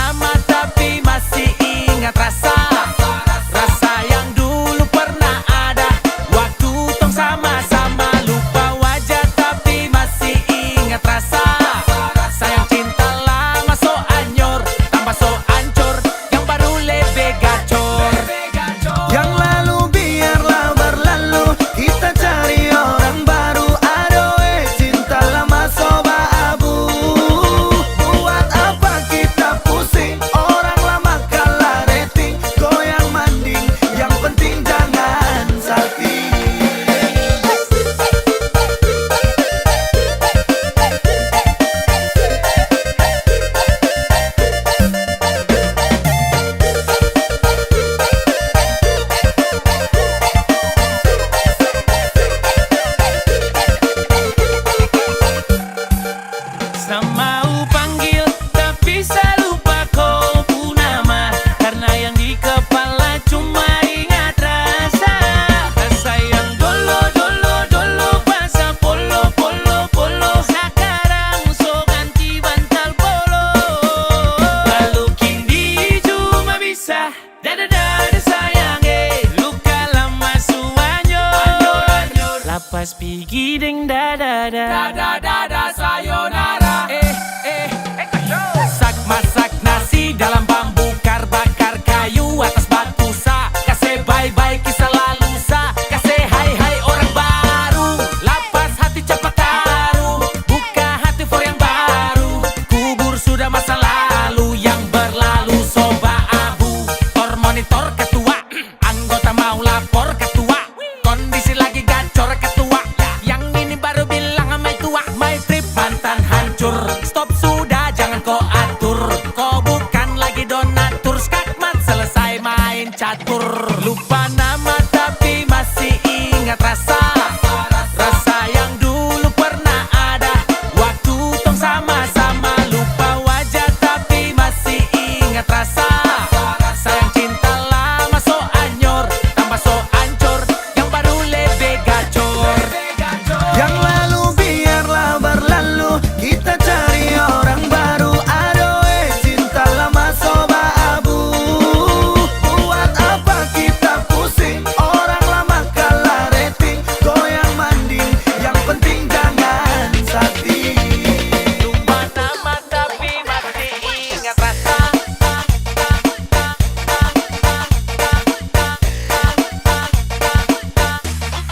nama tapi masih ingat rasa. Rasa yang dulu pernah ada waktu tong sama-sama. Lupa wajah tapi masih ingat rasa. Sayang cinta lama so anyor, tambah so ancur, yang baru lebih gacor. Yang lalu biarlah berlalu, kita cari orang baru. Adoe cinta lama soba abu. Buat apa kita pusing, orang lama kalah rating. Goyang manding, yang penting jangan sakit. Mau panggil tapi saya lupa kau pun nama, karena yang di kepala cuma ingat rasa. Rasa yang dolo bahasa polo. Sekarang so ganti bantal polo. Lalu kini cuma bisa dada sayang, luka lama suanyor. Lapas pigi deng dada sayonara. Masak nasi dalam bambu, bakar kayu atas batu sa. Kasih bye-bye kisah lalu sa. Kasih hai orang baru. Lapas hati cepat taruh, buka hati for yang baru. Kubur sudah masa lalu yang berlalu soba abu. Tor monitor ketua, anggota mau lapor ketua. Kondisi lagi gacor ketua, yang ini baru bilang sama tua. My trip mantan hancur, stop sudah jangan kau atur. Kau bukan lagi donatur, skakmat selesai main catur. Lupa nama tapi masih ingat rasa. Rasa yang dulu pernah ada waktu tong sama-sama. Lupa wajah tapi masih ingat rasa. Sayang cinta lama so anyor, tambah so ancur, yang baru lebih gacor. Yang lalu biarlah berlalu, kita cari orang baru. Adoe cinta lama soba abu. Buat apa kita pusing, orang lama kalah rating. Goyang manding, yang penting jangan sakit. Lupa nama tapi masih ingat rasa.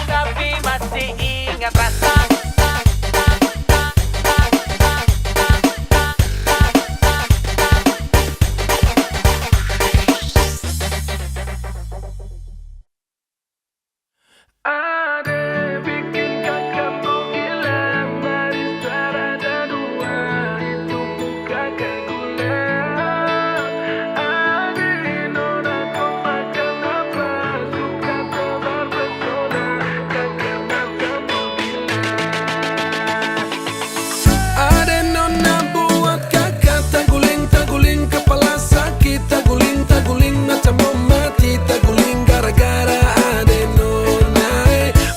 Tapi masih ingat rasa. Ada bikin kakakmu gila, manis ada dua, itu bukan gula. Ada nona kau makan apa, suka tebar pesona, kakak matamu gila. Ada nona buat kakak taguling kepala sakit, taguling macam mau mati, taguling gara-gara ada nona.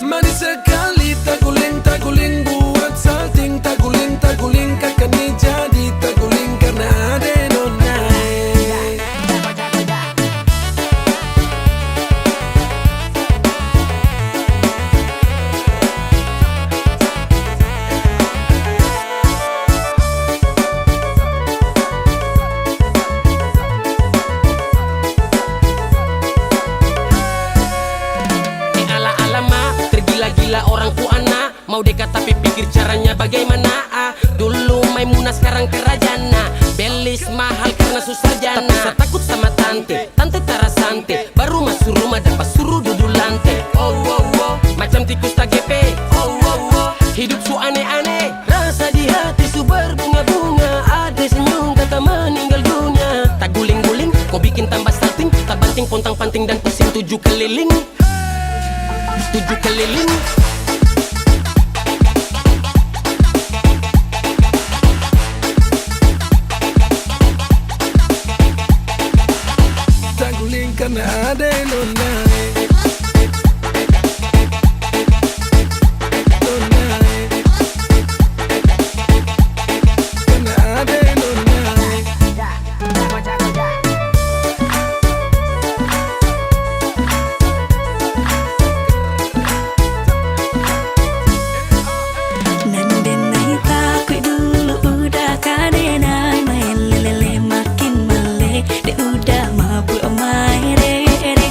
Manis sekali taguling buat salting, taguling kakak ni jadi taguling karena ada nona. Ala-alama, tergila-gila orang tua anak. Mau dekat tapi pikir caranya bagaimana. Dulu Maimunah sekarang kerajana. Belis mahal karena susah jana. Tapi saya takut sama tante Tarasante. Baru masuk rumah dapat suruh duduk lantai. Oh macam tikus TGP. Oh hidup su aneh-aneh. Rasa di hati su berbunga-bunga. Ada senyum kata meninggal dunia. Tak guling-guling, kau bikin tambah salting. Tak banting, pontang-panting dan pusing 7 keliling. 7 keliling. Taguling karena ada nona. Karena ada nona. de udah mabuk amai re re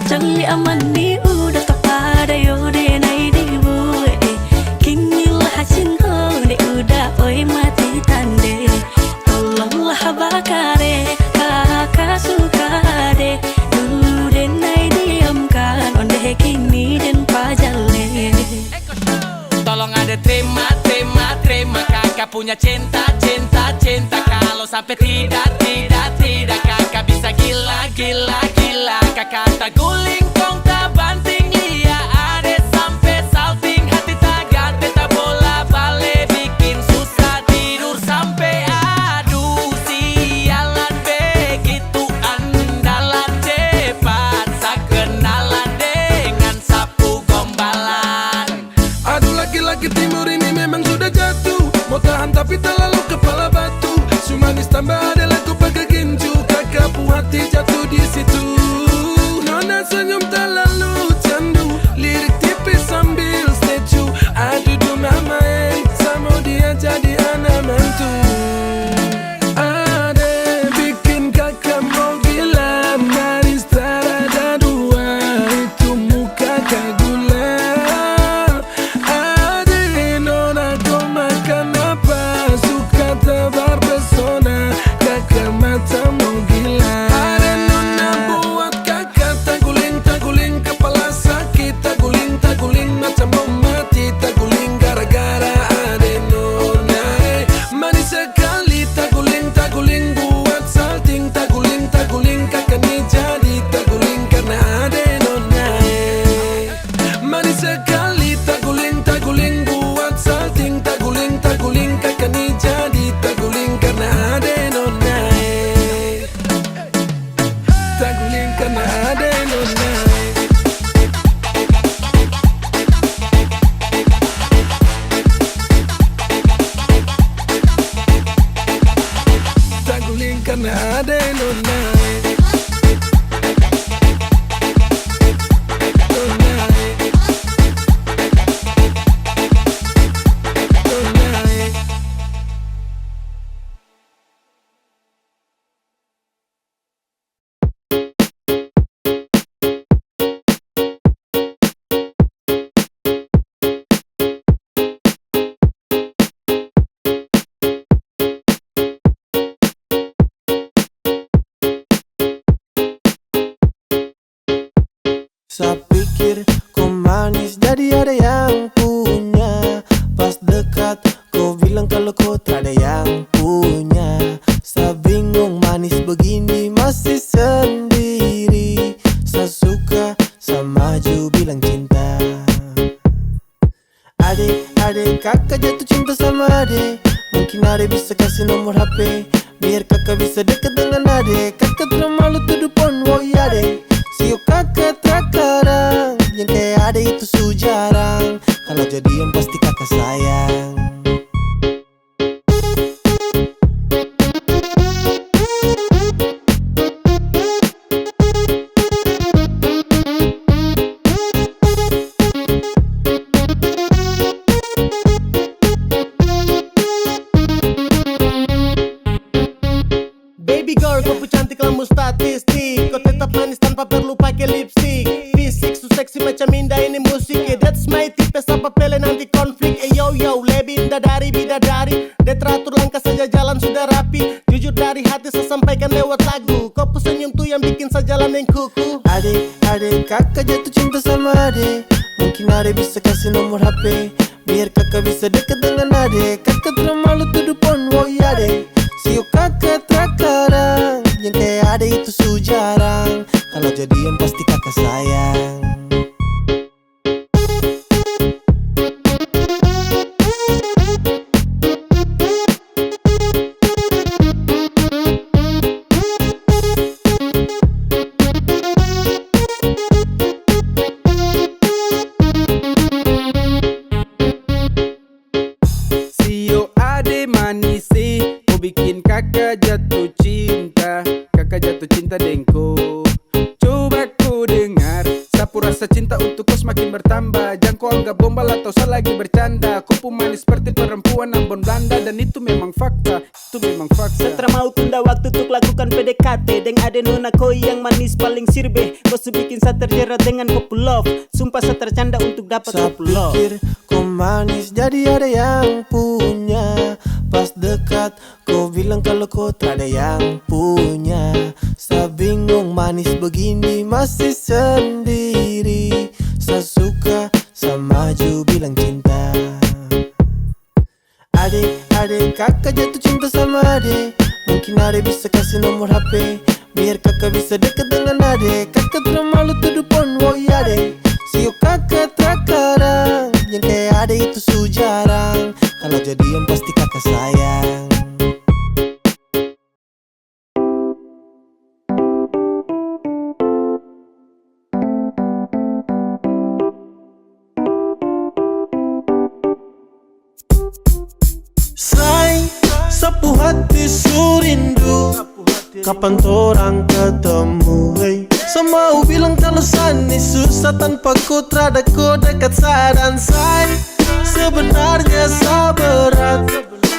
Jali amani udah kepada yo de nai di bu Kini lah cinta de udah oi mati tande Tolonglah bakare kakak suka de Dulu de nai diamkan onde kini den pajale Tolong ada terima kakak punya cinta Kalau sampai tidak kakak bisa gila Kakak tak guling kong tak banting lia Ade sampai salting hati tak ganti tak bola balik bikin susah tidur sampai aduh sialan begitu andalan cepat sakenalan dengan sapu gombalan. Aduh laki-laki timur ini memang sudah jatuh Mau tahan tapi terlalu kepala batu Sumanis tambah ada lagu pakai ginju Kakak puas hati jatuh di situ Nona senyum terlalu candu Lirik tipis sambil statue Aduh duma main sama dia jadi anak mantu Ada bikin kakak mau gila Manis tak ada dua Itu muka kagula Nona kau makan apa Suka tebar pesona Kakak mata mau gila Ada nona buat kakak Taguling kepala sakit Taguling macam mau mati Taguling gara-gara ada nona Manis sekali Taguling buat salting Taguling kakak ni jadi Taguling karena ada nona Manis sekali Taguling buat salting Taguling kakak ni jadi Taguling karena ada nona Taguling karena ada nona Taguling karena ada nona Saya pikir kau manis jadi ada yang punya Pas dekat kau bilang kalau kau tak ada yang punya Saya bingung manis begini masih sendiri Saya suka saya maju bilang cinta Adek kakak jatuh cinta sama adek Mungkin adek bisa kasih nomor HP Biar kakak bisa dekat dengan adek Kakak tak malu tuduh pon woi adek Sio kakak terkadang Yang kayak adek itu su jarang Kalau jadian pasti kakak sayang Baby girl, kau pu cantik lampu statistik Kau tetap manis tanpa perlu pakai lipstick Fisik su seksi macam indah ini musik That's my tipe, apa pele nanti konflik yo, lebih indah dari bidadari Dia teratur langkah saja jalan sudah rapi Jujur dari hati saya sampaikan lewat lagu Kau pu senyum tuh yang bikin saya jalan yang kuku Adek kakak jatuh cinta sama adek Mungkin adek bisa kasih nomor HP Biar kakak bisa dekat dengan adek Kakak tak malu tuduh pon woi adek Sio kakak terkadang Yang kayak ada itu su jarang Kalau jadian pasti kakak sayang Sio ade manisi bikin kakak jatuh cinta Kakak jatuh cinta dengko Coba ku dengar Sapu rasa cinta untuk kau semakin semakin bertambah. Jangan kau anggap gombal atau saya lagi bercanda. Kau pun manis seperti perempuan Ambon Belanda. Dan itu memang fakta, itu memang fakta. Setelah mau tunda waktu untuk lakukan PDKT Deng ade nona koi yang manis paling sirbe. Kau bikin saya terjerat dengan kopu love. Sumpah saya tercanda untuk dapat Saya kopu love. pikir kau manis jadi ada yang punya. Pas dekat kau bilang kalau kau tak ada yang punya. Saya bingung manis begini masih sendiri. Saya suka, saya maju bilang cinta. Adik, kakak jatuh cinta sama adik. Mungkin adik bisa kasih nomor HP biar kakak bisa dekat dengan adik. Kakak terlalu malu tuduh pon, woi adik. Sio kakak terkadang yang kayak adik itu sujarang. Kalau jadian pasti kakak sayang. Sapu hati surindu, kapan torang ketemu, hey. Semau bilang kalau sani susah tanpa ku terada ku dekat sadan say. Sebenarnya sa berat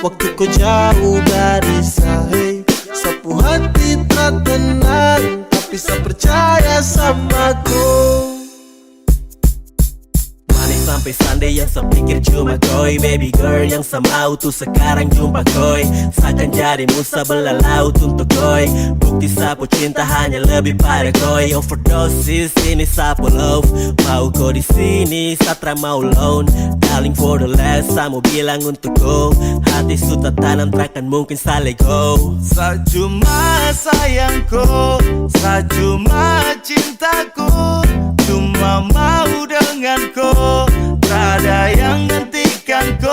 waktu ku jauh dari sa, hey. Sapu hati tak tenang tapi sa percaya sama ku. Sampai Sunday yang sepikir cuma koi. Baby girl yang semau tuh sekarang jumpa koi. Seakan jadi musa belah laut untuk koi. Bukti sapu cinta hanya lebih pada koi. Overdosis ini sapu love. Mau kau di sini satra mau loan. Darling for the last saya mau bilang untuk kau. Hati sudah tanam takkan mungkin saya let go. Sa cuma sayangku, sa cuma cintaku. Cuma mau denganku, tak ada yang hentikanku.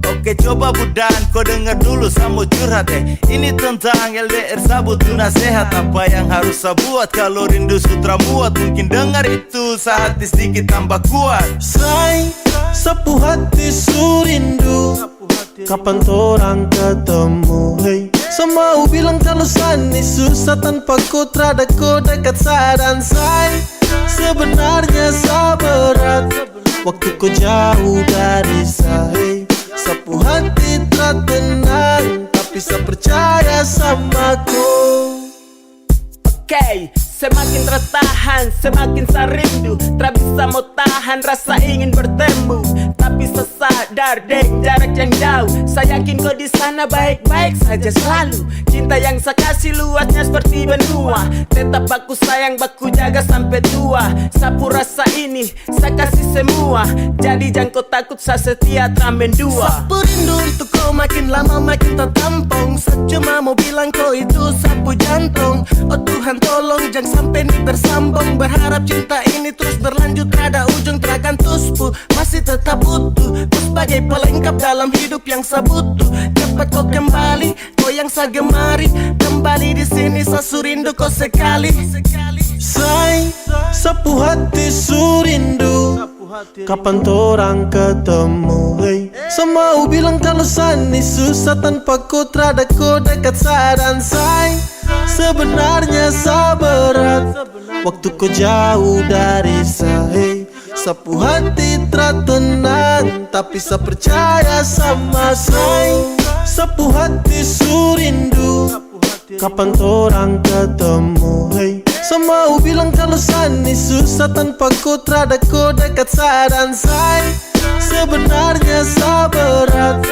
Oke coba budan, kau dengar dulu saya mau curhat Ini tentang LDR sabut tuh nasihat. Apa yang harus saya buat kalau rindu sutra muat. Mungkin dengar itu saat sedikit tambah kuat. Sapu hati surindu, kapan torang ketemu, hey. Semau bilang kalau sani susah tanpa ku terada ku dekat sadan say. Sebenarnya sa berat waktu ku jauh dari sa, hey. Sapu hati tak tenang tapi sa percaya sama ku. Oke, semakin tertahan, semakin saya rindu. Tak bisa mau tahan rasa ingin bertemu. Tapi saya sadar deng jarak yang jauh. Saya yakin kau di sana baik-baik saja selalu. Cinta yang saya kasih luasnya seperti benua. Tetap aku sayang, aku jaga sampai tua. Sapu rasa ini, saya kasih semua. Jadi jangan kau takut, saya setia ramen dua. Sapu rindu untuk kau makin lama makin tertampung. Saya cuma mau bilang kau itu sapu jantung. Oh Tuhan tolong jangan sampai ini bersambung. Berharap cinta ini terus berlanjut, ada ujung terakan tuspu. Masih tetap utuh, ku sebagai pelengkap dalam hidup yang saya butuh. Cepat kau kembali, kau yang saya gemari. Kembali di sini saya surindu kau sekali. Sapu hati surindu, kapan torang ketemu, hey. Semau bilang kalau sani susah tanpa ku terada ku dekat sadan say. Sebenarnya sa berat waktu ku jauh dari sa, hey. Sapu hati tak tenang tapi sa percaya sama say. Sapu hati surindu, kapan torang ketemu, hey. Semau bilang kalau sani susah tanpa ku terada ku dekat sadan say. Sebenarnya sa berat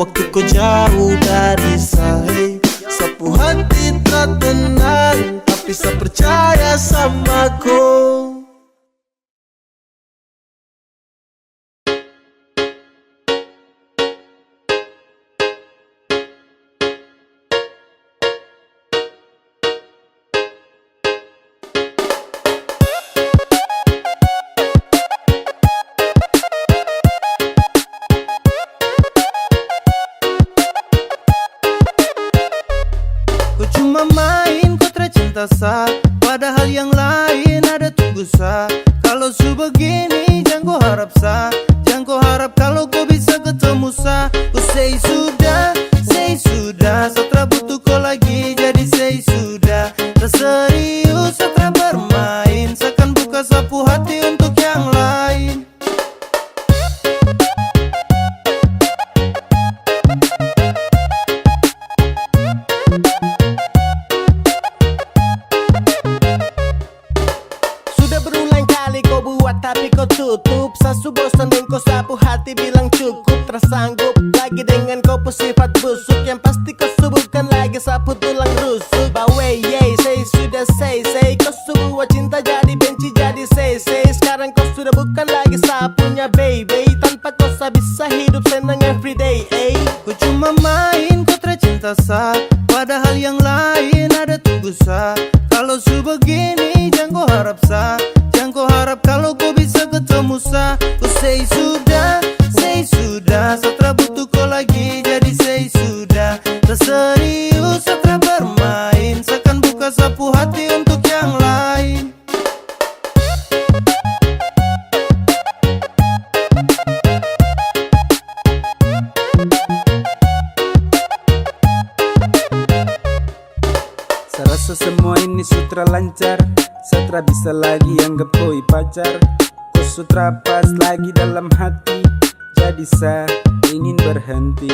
waktu ku jauh dari sa, hey. Sapu hati tak tenang tapi sa percaya sama ku. Ku cuma main kontra cinta sa, padahal yang lain ada tunggu sa. Kalau su begini jangan kau harap sa, jangan kau harap kalau kau bisa ketemu sa. Ku say sudah, setelah butuh kau lagi jadi say sudah. Tak serius setelah bermain, seakan buka sapu hati untuk yang lain. tapi kau tutup. Sasu bosan dan kau sapu hati bilang cukup. Tersanggup lagi dengan kau sifat busuk. Yang pasti kau subuhkan lagi sapu tulang rusuk. Bawe yey, say sudah say kau sebuah cinta jadi benci jadi say. Sekarang kau sudah bukan lagi sapunya baby. Tanpa kau bisa hidup senang everyday. Ku cuma main kau tercinta sa, padahal yang lain ada tunggu sa. Kalau su begini jangan kau harap sa, jangan kau harap kalau kau bisa ketemu sa. Ku say sudah, Satra butuh kau lagi jadi say sudah. Tak serius Satra bermain, seakan buka sapu hati untuk yang lain. Saya rasa semua ini sutra lancar. Satra bisa lagi anggap koi pacar. Kau sutra pas lagi dalam hati, jadi saya ingin berhenti.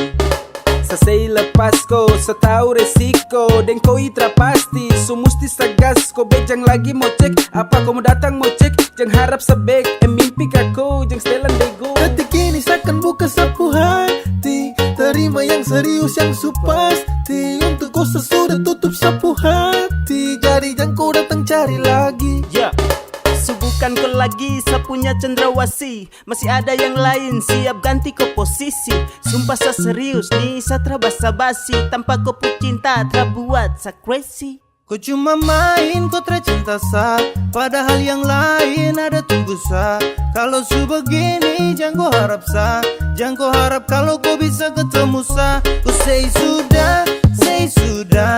Saya lepas kau, saya tahu resiko. Dan kau itra pasti, so musti sagas. Kau bejang lagi mau cek, apa kau mau datang mau cek. Jangan harap sebek, mimpi kau, jangan setelan bego. Detik ini seakan buka sapu hati, terima yang serius yang supasti. Untuk kau sesudah tutup sapu hati, jadi jangan kau datang cari lagi. Subuhkan kau lagi sapunya cendrawasih. Masih ada yang lain siap ganti kau posisi. Sumpah sa serius nih Satra basa-basi. Tanpa kau pun cinta terbuat sa crazy. Kau cuma main kau tercinta sa, padahal yang lain ada tunggu sa. Kalau su begini jangan kau harap sa, jangan kau harap kalau kau bisa ketemu sa. Ku say sudah,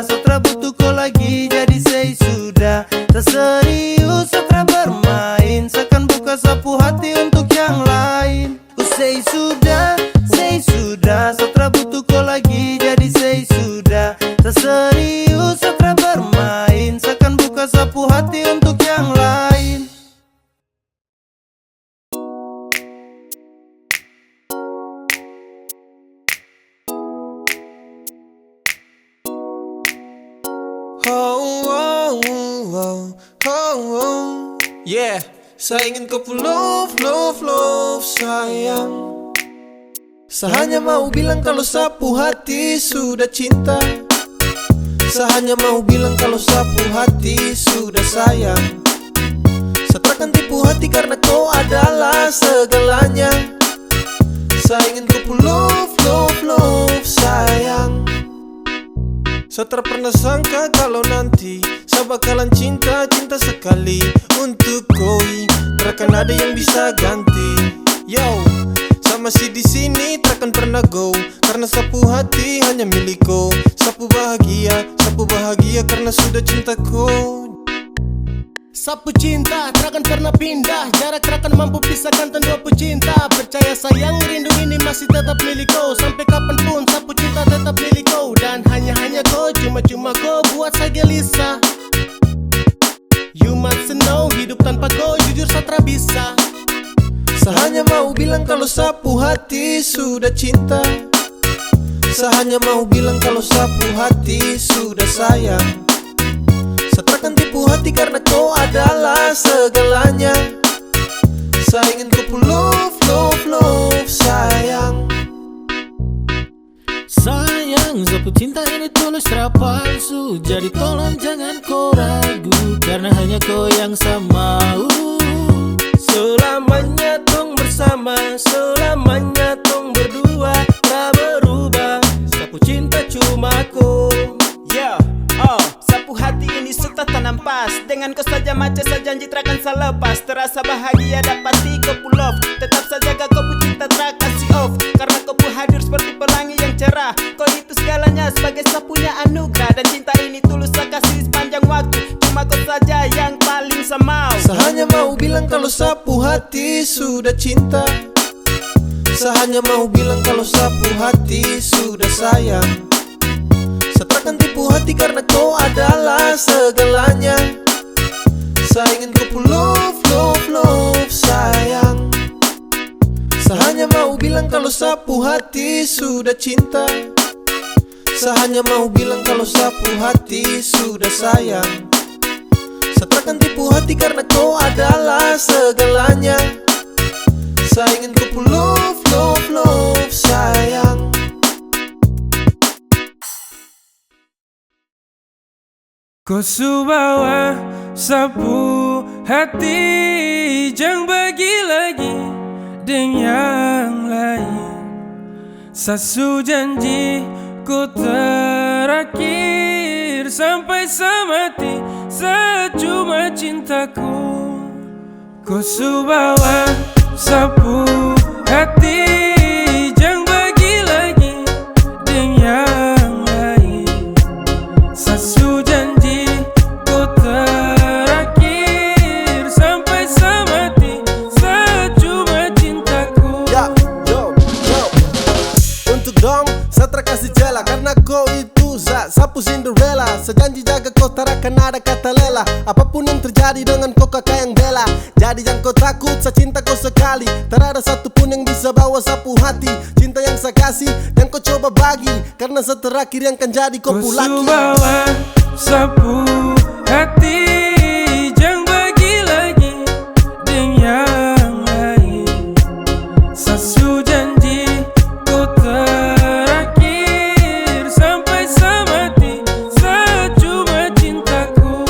Satra butuh kau lagi jadi say sudah. Tak serius Satra bermain, seakan buka sapu hati untuk yang lain. Ku say sudah, Satra butuh kau lagi jadi say sudah. Tak serius Satra bermain, seakan buka sapu hati untuk yang lain. Yeah, saya ingin kau love sayang. Saya hanya mau bilang kalau sapu hati sudah cinta. Saya hanya mau bilang kalau sapu hati sudah sayang. Saya takkan tipu hati karena kau adalah segalanya. Saya ingin kau love sayang. Saya tak pernah sangka kalau nanti saya bakalan cinta sekali untuk koi. Takkan ada yang bisa ganti. Yo, saya masih di sini takkan pernah go, karena sapu hati hanya milikku. Sapu bahagia karena sudah cintaku. Sapu cinta takkan pernah pindah, jarak takkan mampu pisahkan dua pecinta. Percaya sayang rindu ini masih tetap milikku. Sampai kapanpun sapu cinta tetap milikku. Dan hanya kau, cuma kau buat saya gelisah. You must know, hidup tanpa kau jujur Satra bisa. Saya hanya mau bilang kalau sapu hati sudah cinta. Saya hanya mau bilang kalau sapu hati sudah sayang. Saya takkan tipu hati karena kau adalah segalanya. Saya ingin kau love sayang. Sayang, sapu cinta ini tulus tak palsu. Jadi tolong jangan kau ragu, karena hanya kau yang saya mau. Selamanya tong bersama, selamanya tong berdua. Tak berubah, sapu cinta cuma kau. Sapu hati ini sudah tanam pas. Dengan kau saja macam saya janji takkan saya lepas. Terasa bahagia dapati kau pull off. Tetap saja kau pun cinta tak kasih off. Karena kau pun hadir seperti pelangi yang cerah. Kau itu segalanya sebagai sapunya anugerah. Dan cinta ini tulus saya kasih sepanjang waktu. Cuma kau saja yang paling saya mau. Saya hanya mau bilang kalau sapu hati sudah cinta. Saya hanya mau bilang kalau sapu hati sudah sayang. Saya takkan tipu hati karena kau adalah segalanya. Saya ingin kau love sayang. Saya hanya mau bilang kalau sapu hati sudah cinta. Saya hanya mau bilang kalau sapu hati sudah sayang. Saya takkan tipu hati karena kau adalah segalanya. Saya ingin kau pun love, love, love sayang. Kau subawa sapu hati, jangan bagi lagi dengan yang lain. Sasu janji ku terakhir sampai semati, secuma cintaku. Kau subawa sapu hati, jangan bagi lagi dengan yang lain. Sasu janji ku terakhir sampai semati, secuma cintaku. Ya, yo, yo. Untuk dong, saya terkasih jela karena kau itu sapu Cinderella. Sejanji jaga kau tak akan ada kata lela. Apapun yang terjadi dengan kau kakak yang bela. Jadi jangan kau takut, saya cinta kau sekali. Tak ada satupun yang bisa bawa sapu hati. Cinta yang saya kasih dan kau coba bagi, karena saya terakhir yang akan jadi kau Kau laki. subawa sapu hati, jangan bagi lagi dengan yang lain. Sasu janji ku terakhir sampai semati, secuma cintaku.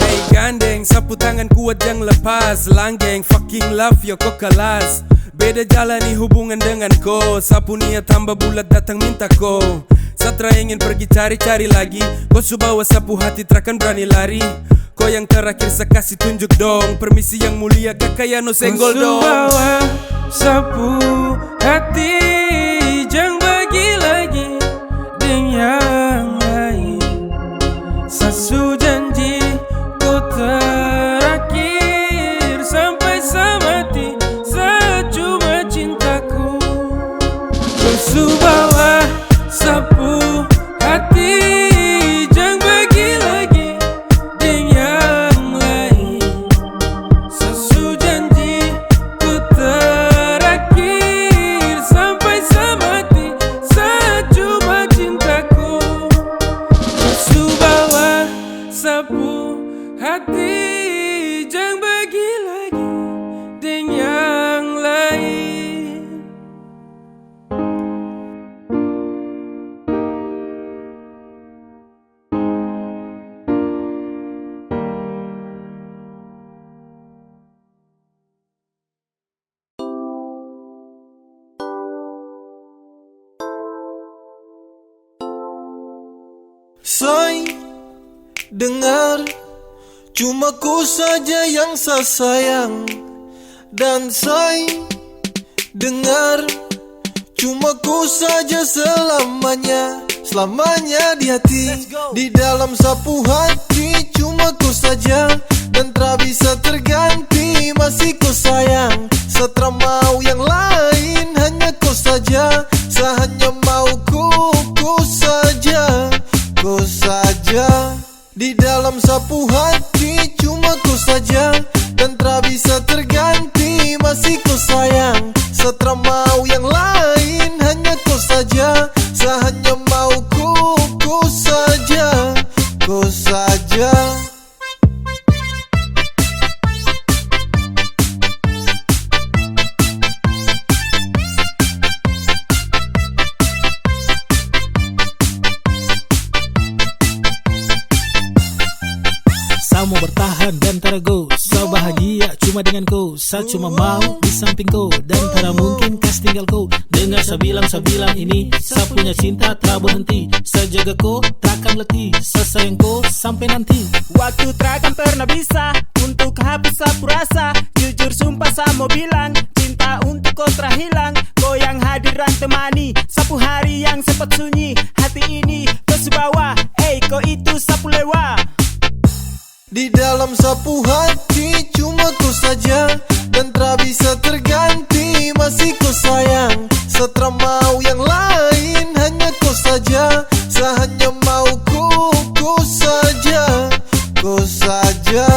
Hey gandeng, sapu tangan kuat jangan lepas. Langgeng, fucking love yo kau kelas. Beda jalani hubungan dengan kau. Sapu niat tambah bulat datang minta kau. Satra ingin pergi cari-cari lagi. Kau subawa sapu hati terakan berani lari. Kau yang terakhir saya kasih tunjuk dong. Permisi yang mulia kakak no senggol dong. Kau subawa sapu hati, jangan bagi lagi dengan yang lain. Sasu janji ku terakhir sampai semati, secuma cintaku. Kau subawa sapu hati, jangan bagi lagi dengan yang lain. Sasu janji ku terakhir sampai semati, secuma cintaku. Kau subawa sapu hati, jangan bagi lagi dengan yang lain. Say, dengar, cuma ku saja yang saya sayang. Dan say, dengar, cuma ku saja selamanya. Selamanya di hati, di dalam sapu hati. Cuma ku saja dan tak bisa terganti. Masih ku sayang, setelah mau yang lain. Hanya kau saja, saya hanya mau ku saja. Ku saja di dalam sapu hati, cuma ku saja dan tak bisa terganti. Masih ku sayang, setelah mau yang lain. Hanya ku saja, saya hanya mau ku saja. Ku saja. Saya mau bertahan dan tak ragu. Saya bahagia cuma dengan kau. Saya cuma mau di samping kau, dan tak mungkin kas tinggal kau. Dengar saya bilang ini, saya punya cinta tak berhenti. Saya jaga kau takkan letih. Saya sayang kau sampai nanti. Waktu takkan pernah bisa untuk hapus sapu rasa. Jujur sumpah saya mau bilang, cinta untuk kau terhilang. Kau yang hadiran temani sapu hari yang sempat sunyi. Hati ini kau subawa, kau itu sapu lewa. Di dalam sapu hati, cuma ku saja dan tak bisa terganti. Masih ku sayang, setelah mau yang lain. Hanya kau saja, saya hanya mau ku saja. Ku saja.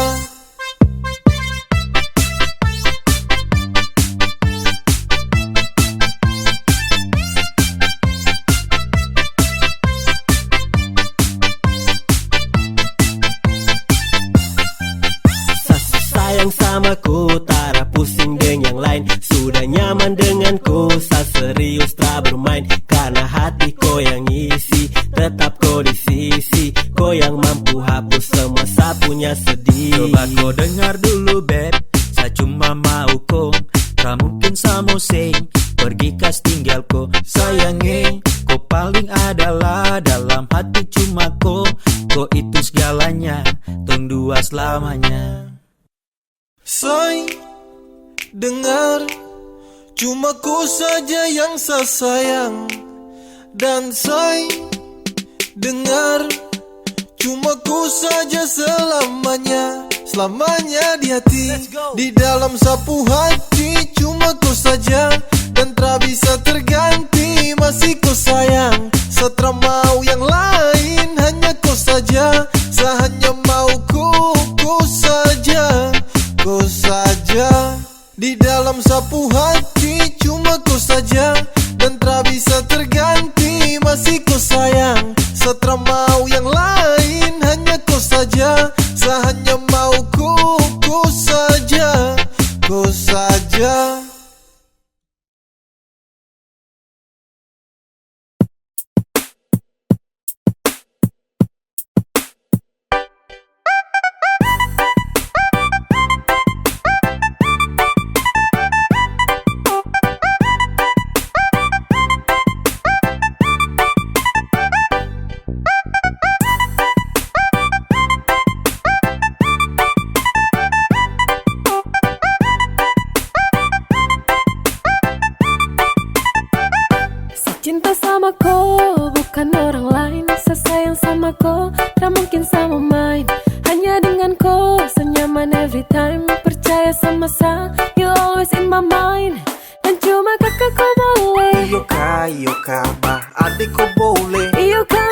ku, tara pusing dengan yang lain. Sudah nyaman denganku, sa serius tak bermain. Karena hati ko yang isi, tetap ko di sisi. Ko yang mampu hapus semua sa punya sedih. Coba kau dengar dulu beb, sa cuma mau ko. Tak mungkin sa mau sing pergi kas tinggal ko. Sayangi, ko paling adalah dalam hati cuma ko. Ko itu segalanya, tong dua selamanya. Say, dengar, cuma ku saja yang saya sayang. Dan say, dengar, cuma ku saja selamanya. Selamanya di hati, di dalam sapu hati. Cuma ku saja, dan tak bisa terganti. Masih ku sayang, setelah mau yang lain. Hanya ku saja, saya hanya mau ku saja. Ku saja, di dalam sapu hati. Cuma ku saja, dan tak bisa terganti. Masih ku sayang, setelah mau yang lain. Hanya ku saja, saya hanya mau ku saja. Ku saja. Cinta sama ko, bukan orang lain. Sesayang sama ko, tak mungkin sama main. Hanya dengan ko, senyaman every time. Percaya sama sa, you always in my mind. Dan cuma kakak ko boleh. Iyo ka, bah adik ko boleh. Iyo ka,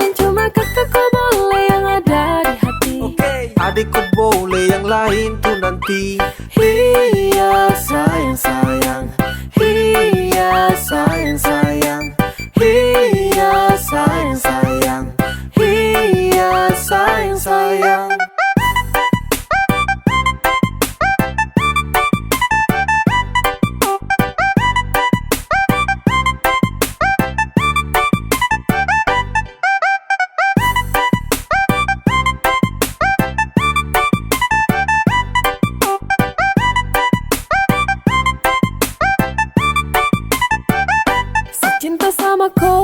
yang cuma kakak ko boleh. Yang ada di hati. Adik ko boleh, yang lain tuh nanti. Iya sayang. Iya sayang. Iya sayang. Iya sayang. Cinta sama ko,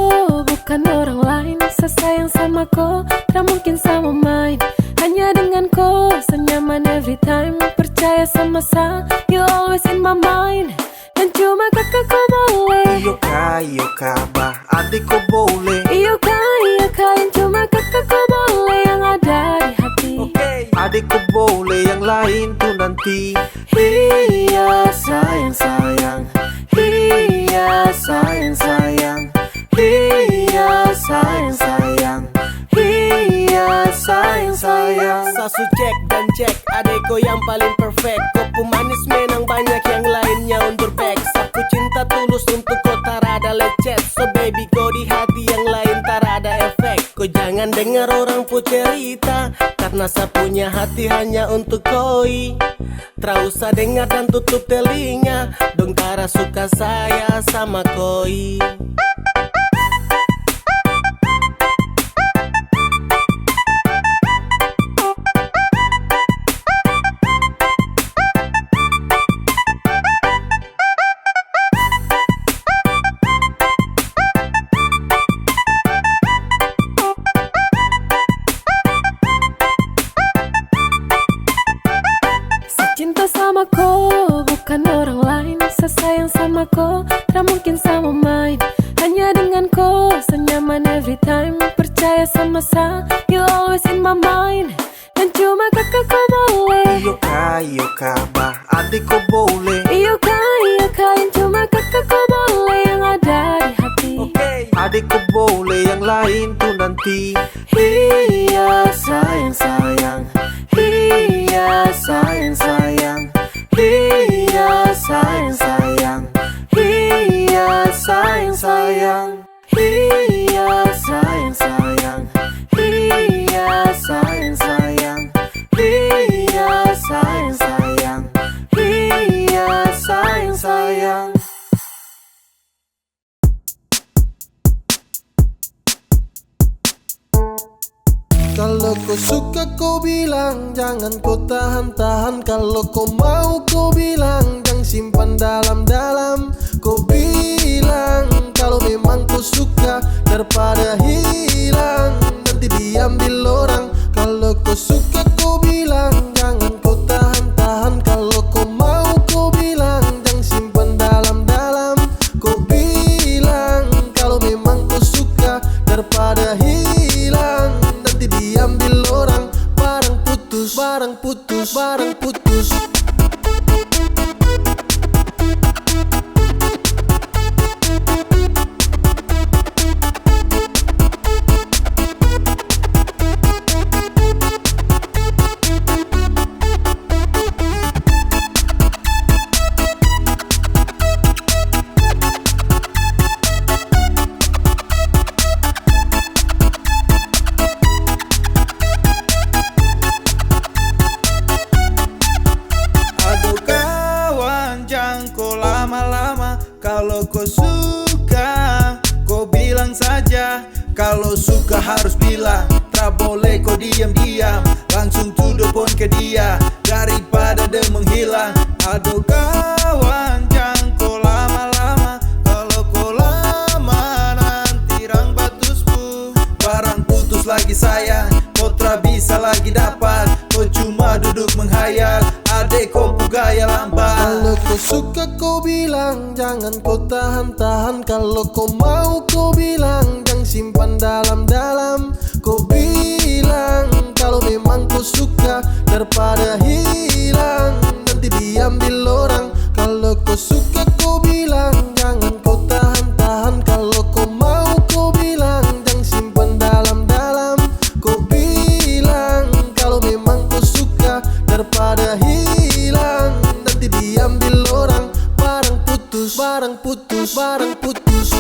bukan orang lain. Sesayang sama ko, tak mungkin sama main. Hanya dengan ko, senyaman every time. Percaya sama sa, you always in my mind. Dan cuma kakak ko boleh. Iyo ka, bah adik ko boleh. Iyo ka, yang cuma kakak ko boleh. Yang ada di hati. Adik ko boleh, yang lain tuh nanti. Iya sayang. Iya sayang. Iya sayang. Iya sayang. Sasu cek dan cek, adeko yang paling perfect. Kopu manis menang banyak yang lainnya undur back. Sapu cinta tulus untuk kau tarada lecet. So baby go di hati yang lain tarada efek. Kau jangan dengar orang pu cerita, karena sapunya hati hanya untuk koi. Tra usah dengar dan tutup telinga, dong tara suka saya sama koi. Cinta sama ko, bukan orang lain. Sesayang sama ko, tak mungkin sama main. Hanya dengan ko, senyaman every time. Percaya sama sa, you always in my mind. Dan cuma kakak ko boleh. Iyo ka, bah adik ko boleh. Iyo ka, yang cuma kakak ko boleh. Yang ada di hati. Adik ko boleh, yang lain tuh nanti. Iya sayang. Iya sayang. Iya sayang. Iya sayang. Iya sayang. Iya sayang. Iya sayang. Kalau kau suka kau bilang, jangan kau tahan-tahan. Kalau kau mau kau bilang, jangan simpan dalam-dalam. Kau bilang kalau memang kau suka, daripada hilang nanti diambil orang. Kalau kau suka kau bilang, jangan kau tahan-tahan. Kalau kau mau kau bilang, jangan simpan dalam-dalam. Kau bilang kalau memang kau suka, daripada hilang nanti diambil orang. Barang putus, barang putus, barang putus. Kalau kau suka, kau bilang saja. Kalau suka harus bilang, tak boleh kau diam-diam. Langsung to the point ke dia, daripada dia menghilang. Aduh kawan, jangan kau lama-lama. Kalau kau lama nanti rang batusku. Barang putus lagi sayang, kau tak bisa lagi dapat. Kau cuma duduk menghayal, adek kau gaya lambat. Kalau kau suka kau bilang, jangan kau tahan-tahan. Kalau kau mau kau bilang, jangan simpan dalam-dalam. Kau bilang kalau memang kau suka, daripada hilang nanti diambil orang. Kalau kau suka kau bilang, jangan kau tahan-tahan. Kalau kau mau kau bilang, jangan simpan dalam-dalam. Kau bilang kalau memang kau suka, daripada hilang nanti diambil orang. Barang putus, barang putus, barang putus.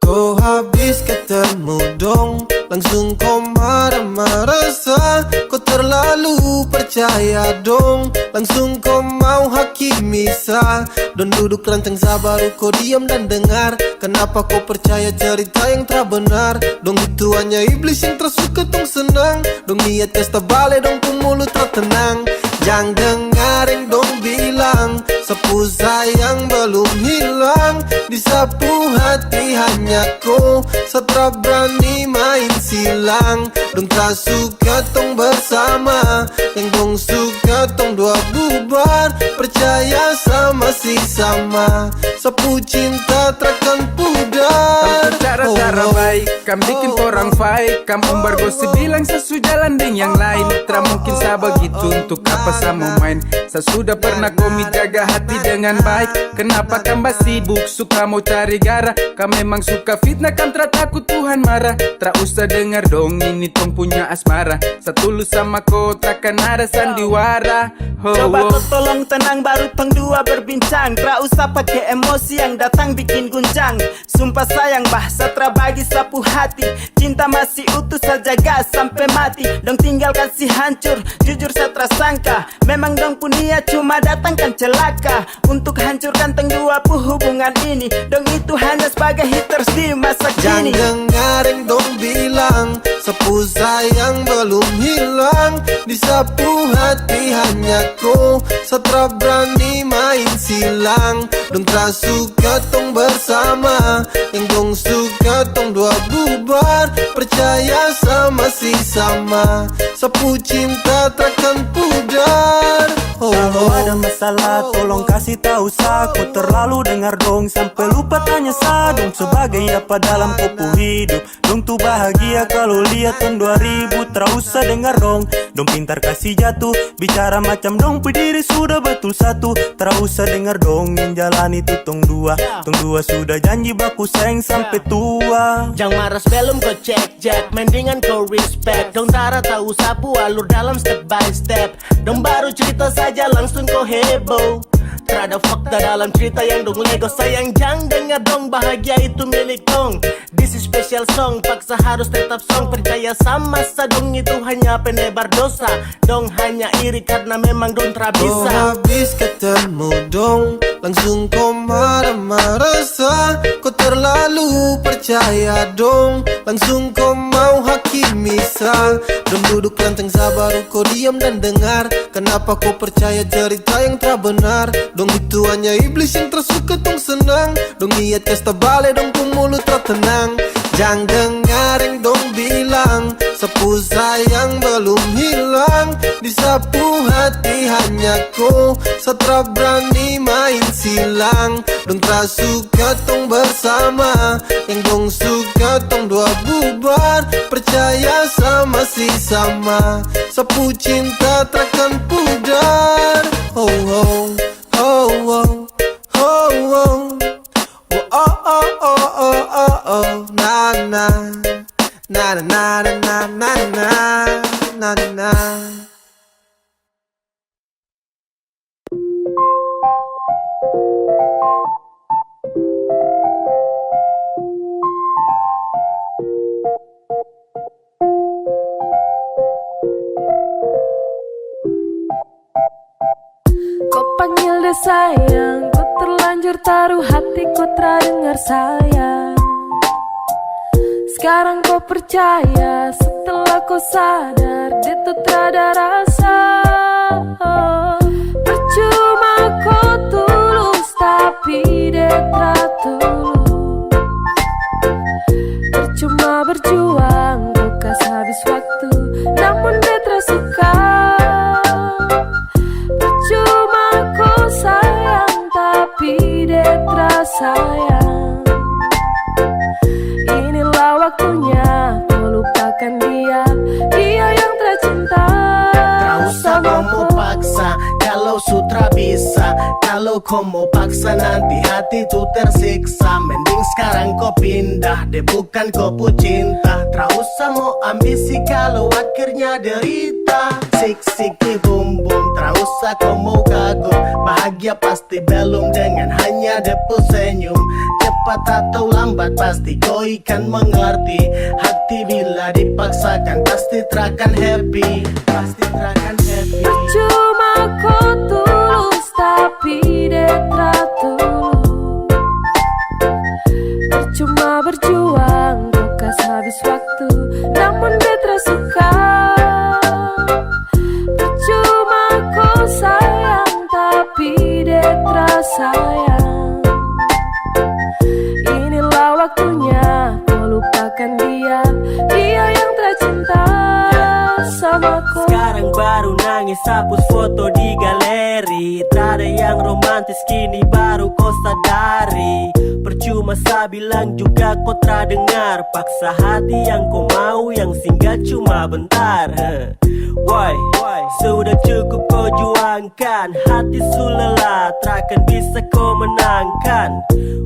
Kau habis ketemu dong, langsung kau marah-marah sah. Kau terlalu percaya dong, langsung kau mau hakimi sah. Don duduk ranteng sabar, kau diam dan dengar. Kenapa kau percaya cerita yang tak benar? Dong itu hanya iblis yang tersuka tong senang. Dong niat kasta bale, dong pun mulut tak tenang. Jangan dengar yang dong bilang, sapu sayang belum hilang. Disapu hati hanya kau, setra berani main silang. Dong tak suka tong bersama, yang dong suka tong dua bubar. Percaya sama si sama, sapu cinta takkan pudar. Cara-cara baik, kam bikin orang fight. Kam umbar gosip bilang sesujalan dengan yang lain. Tra mungkin sa begitu, untuk apa sa mau main? Sa sudah pernah komi jaga hati dengan baik. Kenapa kam sibuk, suka mau cari gara? Kam memang suka fitnah, kam tra takut Tuhan marah. Tra usah dengar dong, ini tong punya asmara. Sa tulus sama kau, takkan ada sandiwara. Coba kau tolong tenang, baru tong dua berbincang. Tra usah pakai emosi yang datang bikin gunjang. Sumpah sayang bah, satra bagi sapu hati. Cinta masih utuh, saja gas sampai mati. Dong tinggal kasih hancur, jujur satra sangka. Memang dong punya cuma datangkan celaka. Untuk hancurkan teng dua hubungan ini. Dong itu hanya sebagai haters di masa kini. Jangan dengar yang dong bilang, sapu sayang belum hilang. hilang, disapu hati hanya kau. Satra berani main silang, dong tak suka tong bersama. Yang dong suka tong dua bubar, percaya sama si sama. Sapu cinta takkan pudar. Kalau ada masalah tolong kasih tahu sa. Kau terlalu dengar dong sampai lupa tanya sa. Dong sebagai apa dalam kopu hidup. Dong tuh bahagia kalau lihat tahun 2000. Terus usah dengar dong, dong pintar kasih jatuh. Bicara macam dong berdiri sudah betul satu. Terus usah dengar dong yang jalan itu tong dua. Tong dua sudah janji baku sayang sampai tua. Jangan marah sebelum kau cek, mendingan kau respect. Dong tara tahu sapu alur dalam step by step. Dong baru cerita saja langsung kau heboh. Terada fakta dalam cerita yang dong lego. Sayang jangan dengar dong, bahagia itu milik dong. This is special song, paksa harus tetap song. Percaya sama sadong itu hanya penebar dosa. Dong hanya iri karena memang dong terabisa. Habis ketemu dong, langsung kau marah-marah sa. Kau terlalu percaya dong, langsung kau mau hakimi sa. Dong duduk lanteng sabar, kau diam dan dengar. Kenapa kau percaya cerita yang tak benar? Dong itu hanya iblis yang tersuka tong senang. Dong niat kasta bale dong pun mulut tak tenang. Jangan dengar yang dong bilang, sapu sayang belum hilang, disapu hati hanya kau. Satra berani main silang, dong tak suka tong bersama. Yang dong suka tong dua bubar, percaya sama si sama. Sapu cinta takkan pudar. Oh oh oh oh oh oh. Oh oh oh oh oh oh, na na na na na na na na na na. Kau panggil deh sayang, kau terlanjur taruh hati, kau terdengar sayang. Sekarang kau percaya, setelah kau sadar, dia tuh terada rasa. Percuma kau tulus, tapi dia tak tulus. Percuma berjuang, kau kasih habis waktu, namun dia tak suka. Percuma kau sayang, tapi dia tak sayang. Inilah waktunya kau lupakan dia, dia yang tercinta. Tak usah kau mau paksa, kalau sutra bisa. Kalau kau mau paksa nanti hati tuh tersiksa. Mending sekarang kau pindah deh, bukan kau cinta. Tak usah mau ambisi kalau akhirnya derita. Sik-siki bum-bum, tak usah kau mau kagum. Bahagia pasti belum dengan hanya depu senyum. Cepat atau lambat pasti kau ikan mengerti. Hati bila dipaksakan pasti terakan happy. Pasti terakan happy. Percuma kau tulus, tapi dia tak tulus. Percuma berjuang, kau kasih habis waktu, namun dia tak suka. Percuma kau sayang, tapi dia tak sayang. Inilah waktunya kau lupakan dia, dia yang tercinta sama kau. Sekarang baru nangis hapus foto di galeri. Tak ada yang romantis kini baru kau sadari. Percuma saya bilang juga kau tak dengar. Paksa hati yang kau mau, yang singgah cuma bentar. Why? Sudah cukup kau juangkan. Hati sulelah, takkan bisa kau menangkan.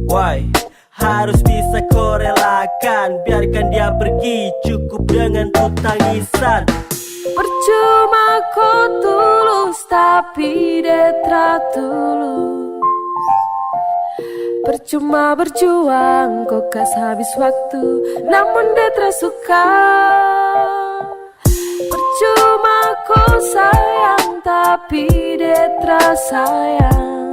Why? Harus bisa kau relakan. Biarkan dia pergi, cukup dengan tuh tangisan. Percuma kau tulus, tapi dia tak tulus. Percuma berjuang, kau kasih habis waktu, namun dia tak suka. Percuma kau sayang, tapi dia tak sayang.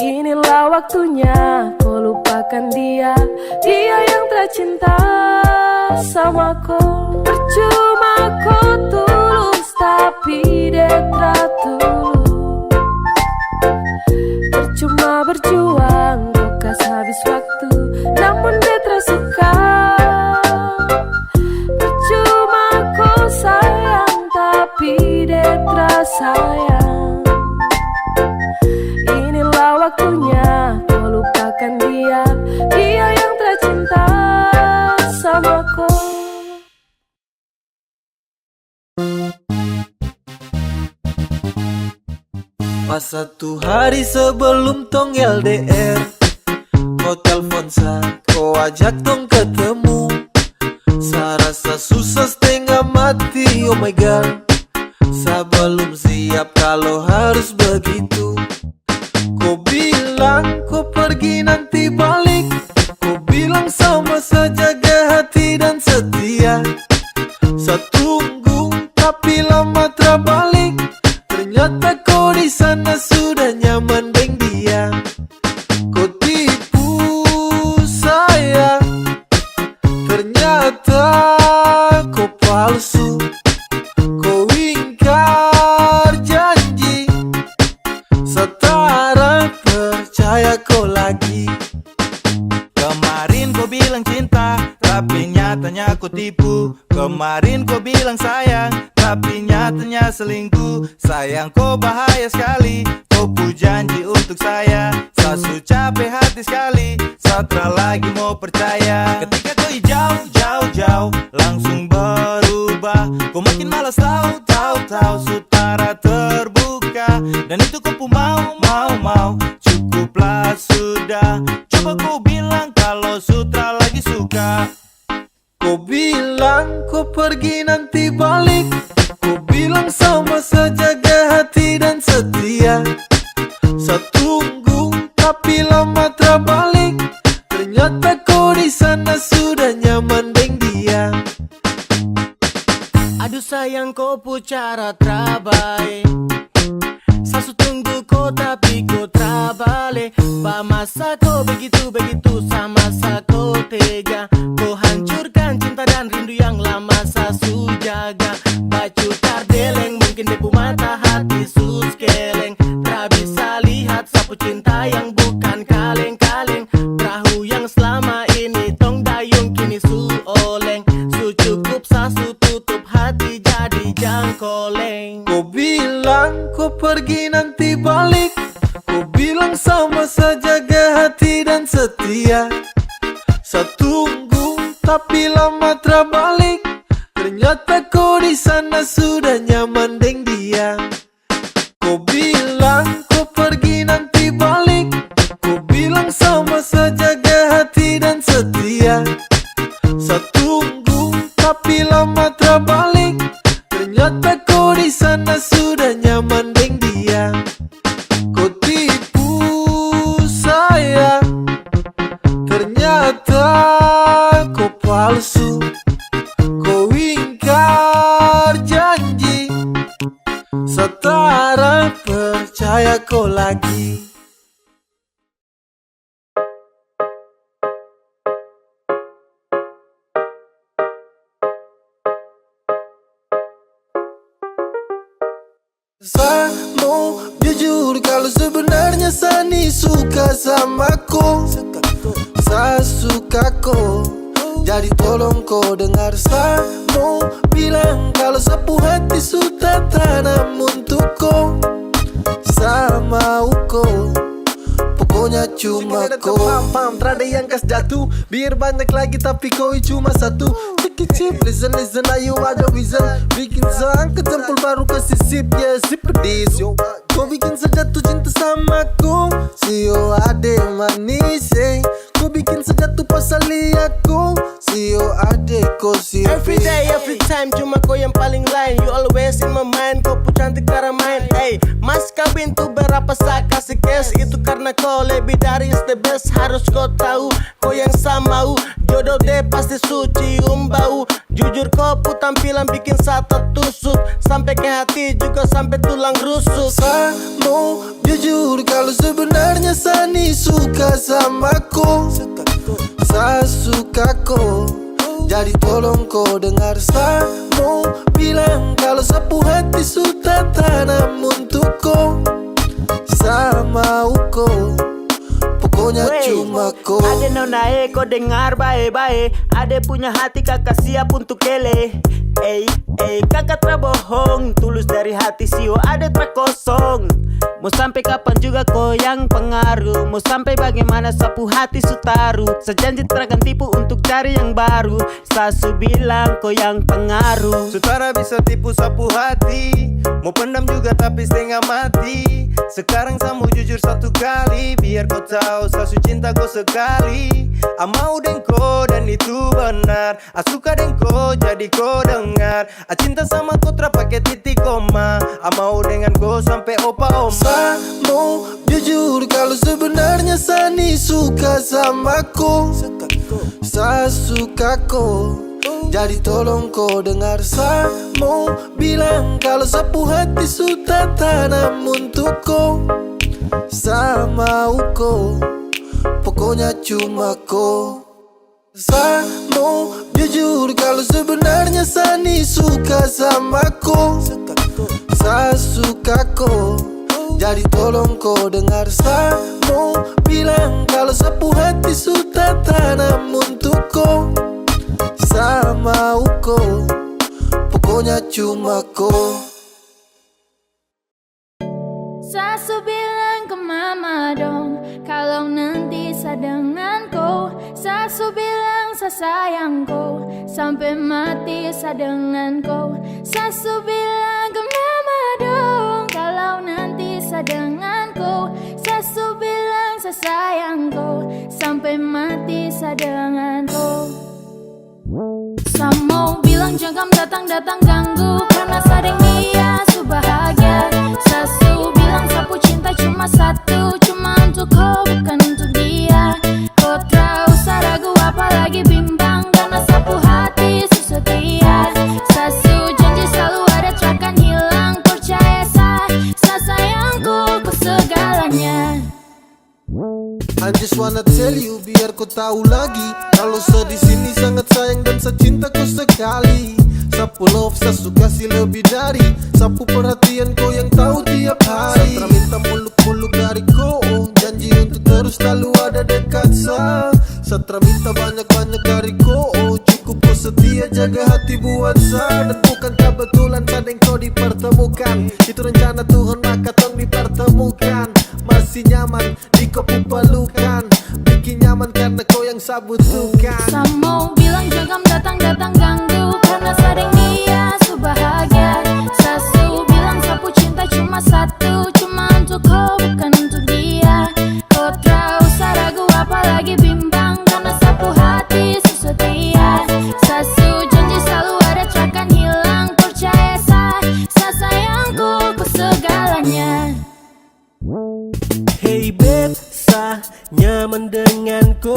Inilah waktunya kau lupakan dia, dia yang tercinta sama kau. Percuma kau Pas satu hari sebelum tong LDR, kau telpon sa, kau ajak tong ketemu. Sa rasa susah setengah mati, oh my god. Sa belum siap kalau harus begitu. Kau bilang kau pergi nanti balik, kau bilang sama saja jaga hati dan setia. Sa tunggu tapi lama terbalik, ternyata kau di sana sudah nyaman dengan dia. Kau tipu saya, ternyata kau palsu. Kau ingkar janji, setara percaya kau lagi. Kemarin kau bilang cinta, tapi nyatanya kau tipu. Kemarin kau bilang sayang, tapi nyatanya selingkuh. Sayang kau bahaya sekali, kau pu janji untuk saya. Sasu capek hati sekali, satra lagi mau percaya. Ketika kau jauh, langsung berubah. Kau makin malas tahu, sutara terbuka. Dan itu kau pu mau, cukuplah sudah. Coba kau bilang kalau sutra lagi suka. Kau bilang kau pergi nanti balik, kau bilang sama saja jaga hati dan setia. Saya tunggu tapi lama terbalik, ternyata kau di sana sudah nyaman dengan dia. Aduh sayang kau pu cara terbaik. Sasu tunggu kau tapi kau terbalik. Ba masa kau begitu sama masa kau tega. Kau hancurkan cinta dan rindu yang lama sasu jaga. Baju tardeleng mungkin debu mata hati sus keleng. Tak bisa lihat sapu cinta yang bukan kaleng-kaleng. Perahu yang selama ini tong dayung kini su oleng. Su cukup sasu tutup hati jadi jangkoleng. Kau bilang kau pergi nanti balik, kau bilang sama saja jaga hati dan setia. Saya tunggu tapi lama terbalik, ternyata kau di sana sudah nyaman dengan dia. Kau bilang kau pergi nanti balik, kau bilang sama saja jaga hati dan setia. Saya tunggu tapi lama terbalik, ternyata kau di sana sudah nyaman dengan dia. Kau tipu saya, ternyata kau palsu. Kau ingkar janji, setara percaya kau lagi. Saya mau jujur kalau sebenarnya Sani suka sama kau. Saya suka kau, jadi tolong kau dengar. Saya mau bilang kalau sapu hati sudah tanam untuk kau. Saya mau kau, pokoknya cuma kau. Pam, terada yang kas jatuh. Biar banyak lagi tapi kau cuma satu. Cip, listen, ayo ada wizard. Bikin seangkat jempol baru kasih sip, ya sip pedis yo. Kau bikin sejatuh cinta sama aku, sio ade manis eh. Kau bikin sejatuh pasal lihat ku, sio ade kau sio. Every day, every time, cuma kau yang paling lain. You always in my mind, kau pu cantik cara main. Hey, mas kawin tuh berapa saya kasih cash. Itu karena kau lebih dari is the best. Harus kau tahu, kau yang sama jodoh deh pasti suci bau. Jujur kau pu tampilan bikin satu tusuk, sampai ke hati juga sampai tulang rusuk. Saya mau jujur kalau sebenarnya Sani suka sama kau. Saya suka kau, jadi tolong kau dengar. Saya mau bilang kalau sapu hati sudah tanam untuk kau. Saya mau kau, pokoknya cuma kau. Ade nonae kau dengar bae-bae, ade punya hati kakak siap untuk kele. Kakak terbohong, tulus dari hati sio ade terkosong. Mau sampai kapan juga kau yang pengaruh? Mau sampai bagaimana sapu hati sutaru? Sejanji terakan tipu untuk cari yang baru. Sasu bilang kau yang pengaruh. Sutara bisa tipu sapu hati, mau pendam juga tapi setengah mati. Sekarang saya mau jujur satu kali, biar kau tahu sasu cinta kau sekali. Mau dengan kau dan itu benar, suka dengan kau jadi kau dengar. Cinta sama kau tak pakai titik koma, mau dengan kau sampai opa oma. Sa mau jujur kalau sebenarnya Sani suka sama ko. Sa suka ko, jadi tolong kau dengar. Sa mau bilang kalau sapu hati sudah tanam untuk ko. Sa mau ko, pokoknya cuma ko. Sa mau jujur kalau sebenarnya Sani suka sama ko. Sa suka ko, jadi tolong kau dengar. Sa mau bilang kalau sapu hati sudah tanam untuk ko. Sa mau ko, pokoknya cuma ko. Sasu bilang ke mama dong, kalau nanti sa dengan kau. Sasu bilang sa sayang kau, sampai mati sa dengan kau. Sasu bilang ke mama dong, kalau nanti sa dengan kau. Sasu bilang sa sayang kau, sampai mati sa dengan kau. Sa mau bilang jangan datang-datang ganggu, karena sadeng dia su bahagia. Sasu bilang sapu cinta cuma satu, cuma untuk kau bukan untuk dia. Kau tak usah ragu apalagi bimbang, karena sapu hati su setia. Sasu janji selalu ada takkan hilang, percaya sa sayangku kau segalanya. I just wanna tell you biar kau tahu lagi, kalau saya di sini sangat sayang dan saya cinta kau sekali. Sapu love saya suka sih lebih dari sapu perhatian kau yang tahu tiap hari. Saya minta muluk-muluk dari kau, janji untuk terus selalu ada dekat saya. Saya minta banyak-banyak dari kau, cukup kau setia jaga hati buat saya. Dan bukan kebetulan sadeng kau dipertemukan, itu rencana Tuhan maka tong dipertemukan. Masih nyaman di kau pelukan, bikin nyaman karena kau yang saya butuhkan. Sa mau bilang jangan datang-datang ganggu, karena sadeng dia su bahagia. Sasu bilang sapu cinta cuma satu, cuma untuk kau bukan untuk dia. Kau tak usah ragu apalagi bimbang, karena sapu hati su setia. Sasu janji selalu ada takkan hilang, percaya sa sayangku kau segalanya. Hey babe, sa nyaman denganku.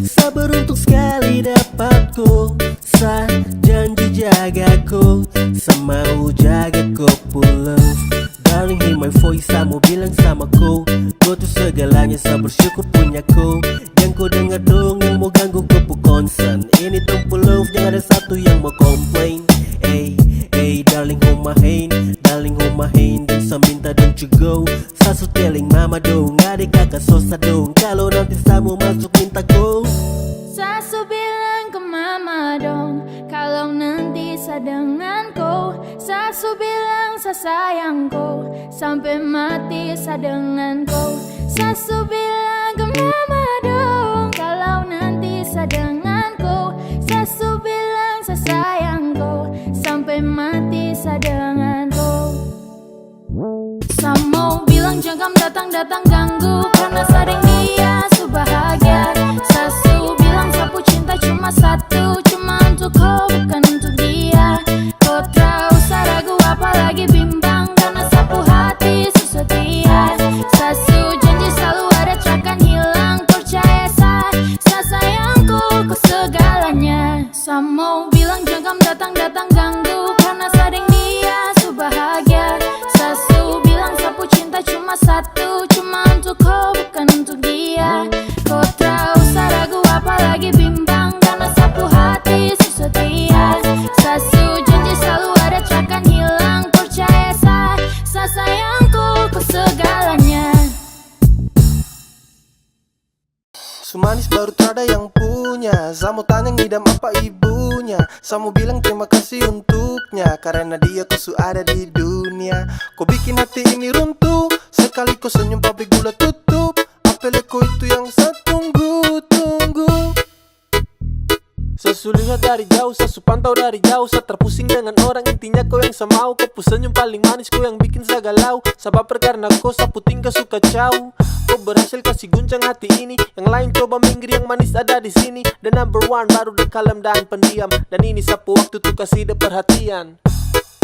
Sa beruntung sekali dapatku. Sa janji jagaku, sa mau jagaku pulang. Darling hear my voice, sa mau bilang sama ku. Kau tuh segalanya, sa bersyukur punya ku. Yang kau dengar dong yang mau ganggu kau pu concern. Ini tong pulau, jangan ada satu yang mau complain. Hey, hey darling hold my hand, darling hold my hand. Dan sa minta don't you go. Sasu telling mama dong, adik kakak sosa dong, kalau nanti sa mau masuk minta go. Sasu bilang ke mama dong, kalau nanti sa dengan kau. Sasu bilang sa sayang kau, sampai mati sa dengan kau. Sasu bilang ke mama dong, kalau nanti sa dengan kau. Sasu bilang sa sayang kau, sampai mati sa dengan kau. Sa mau bilang jangan datang-datang ganggu, karena sadeng dia su bahagia. Sasu bilang sapu cinta cuma satu, cuma untuk kau bukan untuk dia. Kau tak usah ragu apalagi bimbang, karena sapu hati su setia. Sasu janji selalu ada takkan hilang, percaya sa sayangku kau segalanya. Sa mau bilang jangan datang-datang ganggu, karena sadeng dia su bahagia. Sasu bilang sapu cinta cuma satu, cuma untuk kau bukan untuk dia. Kau tak usah ragu apalagi bimbang, karena sapu hati su setia. Sasu janji selalu ada takkan hilang, percaya sa sayangku kau segalanya. Sumanis baru tak ada yang punya. Saya mau tanya ngidam apa ibunya. Saya mau bilang terima kasih untuknya, karena dia ku ada di dunia. dunia. Kau bikin hati ini runtuh, sekali kau senyum pabrik gula tutup. Apeleko itu yang saya tunggu-tunggu. Sesu lihat dari jauh, sesu pantau dari jauh. Saya terpusing dengan orang, intinya kau yang saya mau. Kau senyum paling manis, kau yang bikin saya galau. Sebab karena kau sapu tinggal suka caw. Kau berhasil kasih guncang hati ini. Yang lain coba minggir, yang manis ada di sini. The number one baru the kalem dan pendiam. Dan ini sapu waktu tuh kasih de perhatian.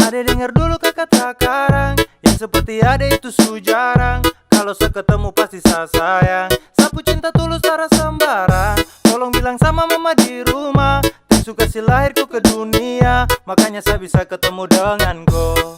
Ade dengar dulu kata karang, yang seperti ade itu su jarang. Kalau saya ketemu pasti saya sayang. Sapu cinta tulus cara sembarang. Tolong bilang sama mama di rumah, Tisu kasih lahirku ke dunia, makanya saya bisa ketemu dengan kau.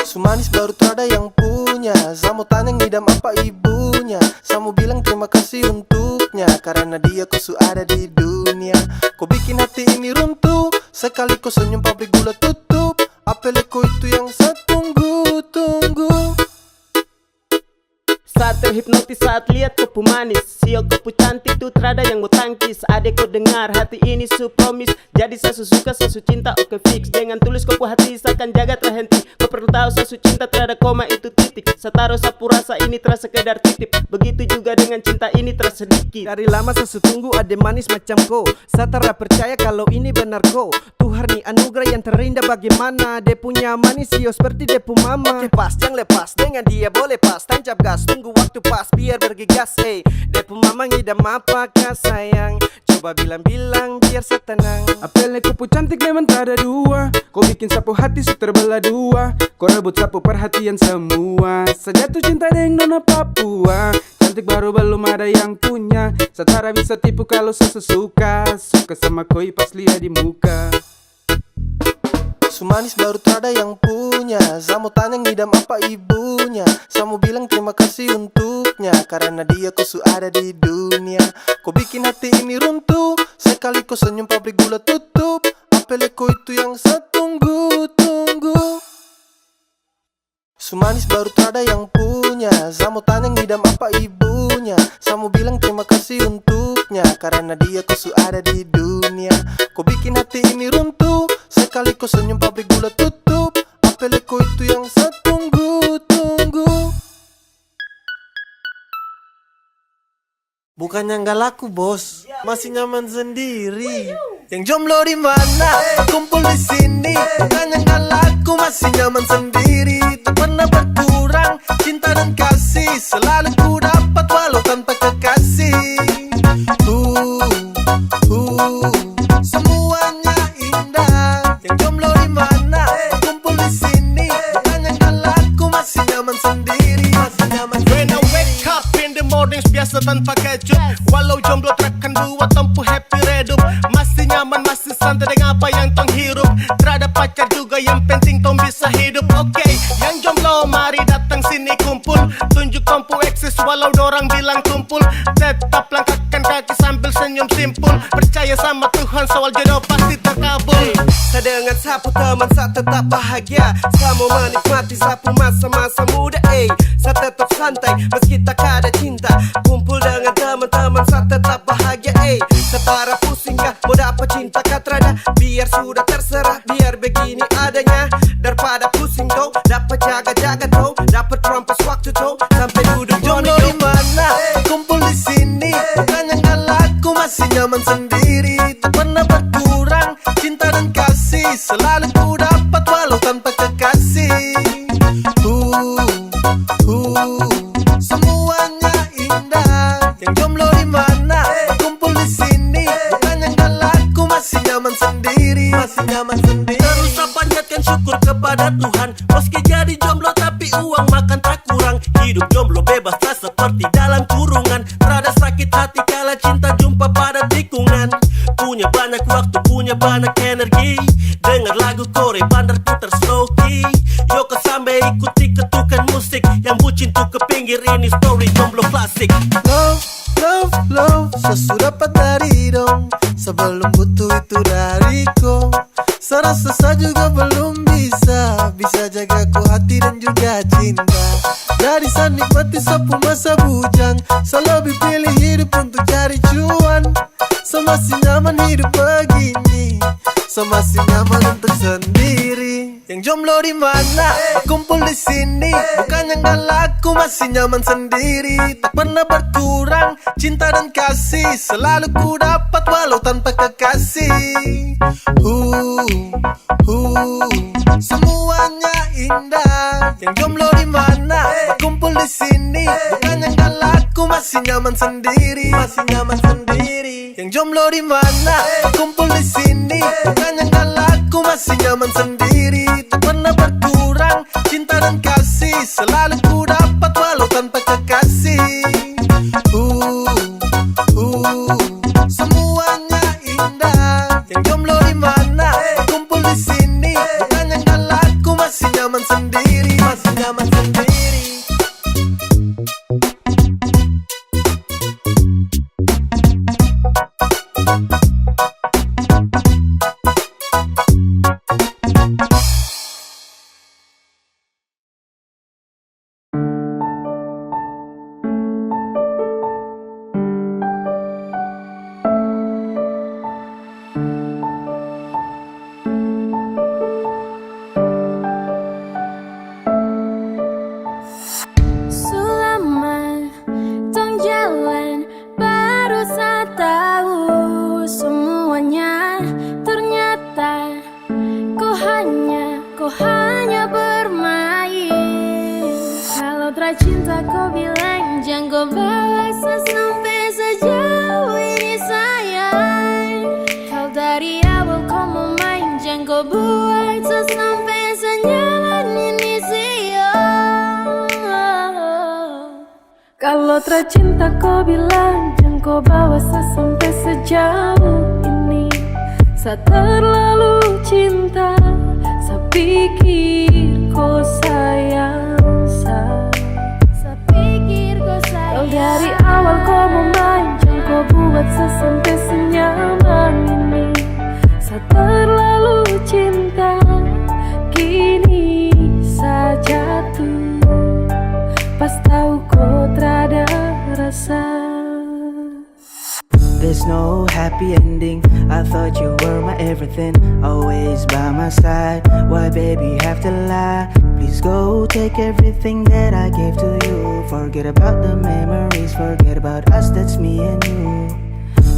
Sumanis baru terada yang punya. Saya mau tanya ngidam apa ibunya. Saya mau bilang terima kasih untuknya, karena dia kau su ada di dunia. Kau bikin hati ini runtuh, sekali kau senyum pabrik gula tutup. Apeleko itu yang saya tunggu-tunggu. Saat terhipnotis saat lihat kopu manis, sio kopu cantik tuh terada yang mau tangkis. Adek kau dengar hati ini su promise. Jadi saya suka, saya cinta oke fix. Dengan tulus kopu hati saya akan jaga terhenti. Kau perlu tahu saya cinta terada koma itu titik. Saya taruh sapu rasa ini terasa sekedar titip. Begitu juga dengan cinta ini terasa sedikit. Dari lama saya tunggu ade manis macam kau. Saya tak percaya kalau ini benar kau. Tuhan nih anugerah yang terindah bagaimana. Dia punya manis sio seperti dia pu mama. Oke pas, jangan lepas, dengan dia boleh pas. Tancap gas, tunggu waktu pas biar bergegas. Dia pu mama ngidam apakah sayang. Coba bilang-bilang biar saya tenang. Apelnya kupu cantik memang tak ada dua. Kau bikin sapu hati su terbelah dua. Kau rebut sapu perhatian semua. Saya jatuh cinta dengan nona Papua. Cantik baru belum ada yang punya. Setara bisa tipu kalau sesuka. Suka sama koi pas lihat di muka. Sumanis baru terada yang punya. Saya mau tanya ngidam apa ibunya. Saya mau bilang terima kasih untuknya, karena dia kau su ada di dunia. Kau bikin hati ini runtuh, sekali kau senyum pabrik gula tutup. Apeleko itu yang saya tunggu-tunggu. Sumanis baru terada yang punya. Saya mau tanya ngidam apa ibunya. Saya mau bilang terima kasih untuknya, karena dia kau su ada di dunia. Kau bikin hati ini runtuh, sekali kau senyum pabrik gula tutup. Apeleko itu yang saya tunggu-tunggu. Bukannya nggak laku bos, masih nyaman sendiri. Yang jomblo di mana? Kumpul di sini. Bukannya nggak laku, masih nyaman sendiri. Tak pernah berkurang cinta dan kasih. Selalu ku dapat walau tanpa kekasih. Semuanya indah. Yang jomblo di mana? Kumpul di sini. Bukannya nggak laku, masih nyaman sendiri. Masih nyaman sendiri. When I wake up in the mornings biasa tanpa kecut. Walau jomblo takkan buat tempuh happy redup. Masih nyaman, masih santai dengan apa yang tong hirup. Terada pacar juga yang penting tong bisa hidup. Oke, yang jomblo mari datang sini kumpul. Tunjuk kompu eksis walau dorang bilang tumpul. Tetap langkahkan kaki sambil senyum simpul. Percaya sama Tuhan soal jodoh pasti terkabul. Saya dengan sapu teman saya tetap bahagia. Saya mau menikmati sapu masa-masa muda. Saya tetap santai meski tak ada cinta. Kumpul dengan teman-teman saya tetap bahagia. Setara pusing kah mau dapat cinta katrada. Biar sudah terserah, biar begini adanya. Daripada pusing tuh, dapat jaga-jaga tuh. Dapat terampus waktu tuh, sampai duduk jomblo di mana? Kumpul di sini. Bukannya nggak laku, masih nyaman sendiri. Tak pernah berkurang cinta dan kasih. Selalu ku dapat walau tanpa kekasih. Semuanya indah. Yang jomblo di mana? Kumpul di sini. Bukannya nggak laku, masih nyaman sendiri. Masih nyaman sendiri. Terus saya panjatkan syukur kepada Tuhan. Meski jadi jomblo tapi uang makan tak kurang. Hidup jomblo bebas tak seperti dalam kurungan. Terada sakit hati kala cinta jumpa pada tikungan. Punya banyak waktu, punya banyak energi. Dengar lagu Korea bandar putar slow key. Yoko sampai ikuti ketukan musik. Yang bucin tuh ke pinggir, ini story jomblo klasik. Love, sesudah dapat dari dong. Sebelum butuh itu dariku. Serasa saya juga belum bisa jaga ku hati dan juga cinta. Jadi saya nikmati sapu masa bujang. Saya lebih pilih hidup untuk cari cuan. Saya masih nyaman hidup begini. Saya masih nyaman untuk sendiri. Yang jomblo di mana? Berkumpul di sini. Bukan yang galak, masih nyaman sendiri. Tak pernah berkurang cinta dan kasih. Selalu ku dapat walau tanpa kekasih. Semuanya indah. Yang jomblo di mana? Berkumpul di sini. Bukan yang galak, masih nyaman sendiri. Masih nyaman sendiri. Yang jomblo di mana? Berkumpul di sini. Bukan yang galak, masih nyaman sendiri. Tak pernah berkurang cinta dan kasih. Selalu ku dapat walau tanpa kekasih. Semuanya indah. Yang jomblo di mana? Berkumpul di sini. Bukan yang galak, masih nyaman sendiri. Masih nyaman sendiri. Kalau tercinta kau bilang, jangan kau bawa saya sampai sejauh ini. Saya terlalu cinta, saya pikir kau sayang saya pikir kau sayang. Kalau dari awal kau mau main, jangan kau buat saya sampai senyaman ini. Saya terlalu cinta, kini saya jatuh. Pas tahu kau terada rasa. There's no happy ending. I thought you were my everything, always by my side. Why baby you have to lie? Please go take everything that I gave to you. Forget about the memories, forget about us, that's me and you.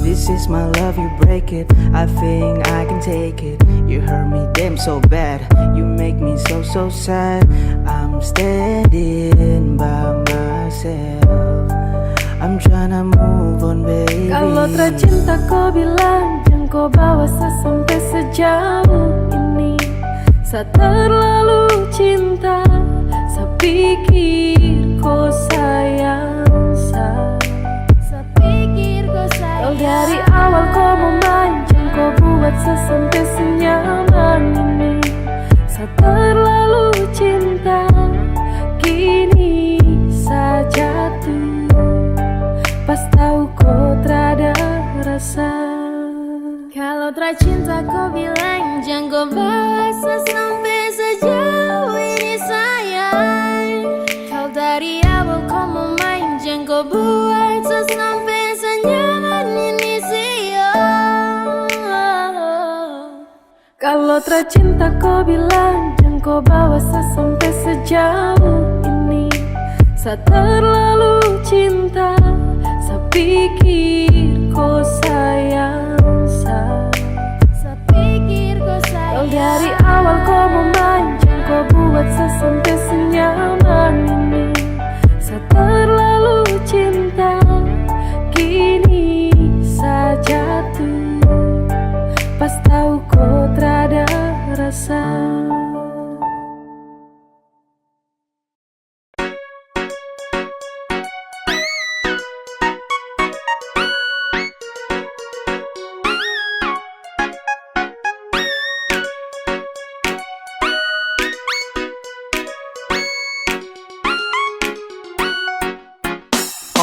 This is my love, you break it. I think I can take it. You hurt me damn so bad. You make me so sad. I'm standing by myself. I'm tryna move on baby. Kalau tercinta kau bilang, jangan kau bawa saya sampai sejauh ini. Saya terlalu cinta, saya pikir kau sayang saya pikir kau sayang. Kalau dari awal kau mau main, jangan kau buat saya sampai senyaman ini. Saya terlalu cinta, kini saya jatuh. Pas tahu kau terada rasa. Kalau tercinta kau bilang, jangan kau bawa saya sampai sejauh ini sayang. Kalau dari awal kau mau main, jangan kau buat saya sampai senyaman ini siang. Kalau tercinta kau bilang, jangan kau bawa saya sampai sejauh ini. Saya terlalu cinta, saya pikir kau sayang saya pikir kau sayang. Kalau dari awal kau mau main, jangan kau buat saya sampai senyaman ini. Saya terlalu cinta, kini saya jatuh. Pas tahu kau terada rasa.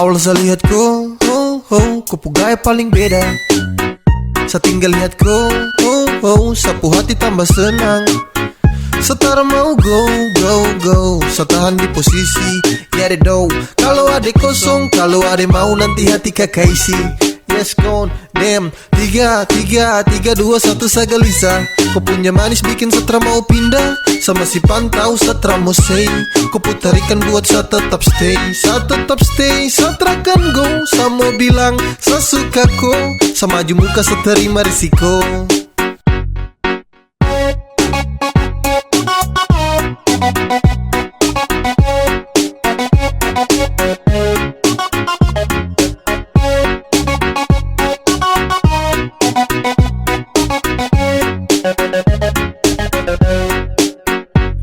Awal saya lihat kau, kau pugai paling beda. Saya tinggal lihat kau, sapu hati tambah senang. Setara mau go, saya tahan di posisi. Ya deh do, kalau ada kosong, kalau ada mau nanti hati kakak isi. Yes damn 3, 2, 1 saya gelisah. Kau punya manis bikin Satra mau pindah. Sama si pantau Satra mau say. Kau putarikan buat saya tetap stay. Saya tetap stay, Satra kan go. Saya mau bilang saya suka kau. Sama maju muka saya terima risiko.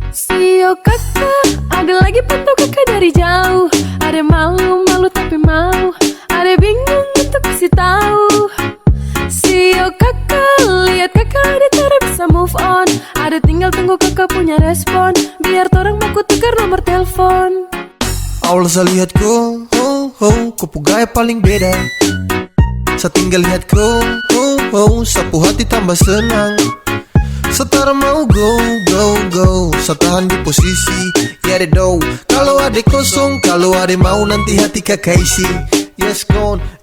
Sio kakak, ada lagi pantau kakak dari jauh. Ada malu-malu tapi mau, ada bingung untuk kasih tahu. Sio kakak, lihat kakak ada cara bisa move on. Ada tinggal tunggu kakak punya respon. Biar torang mau tukar nomor telepon. Awal saya lihat kau, kau gaya paling beda. Saya tinggal lihat kau, sapu hati tambah senang. Setara mau go, saya tahan di posisi. Ya deh do, kalau ada kosong, kalau ada mau nanti hati kakak isi. Yes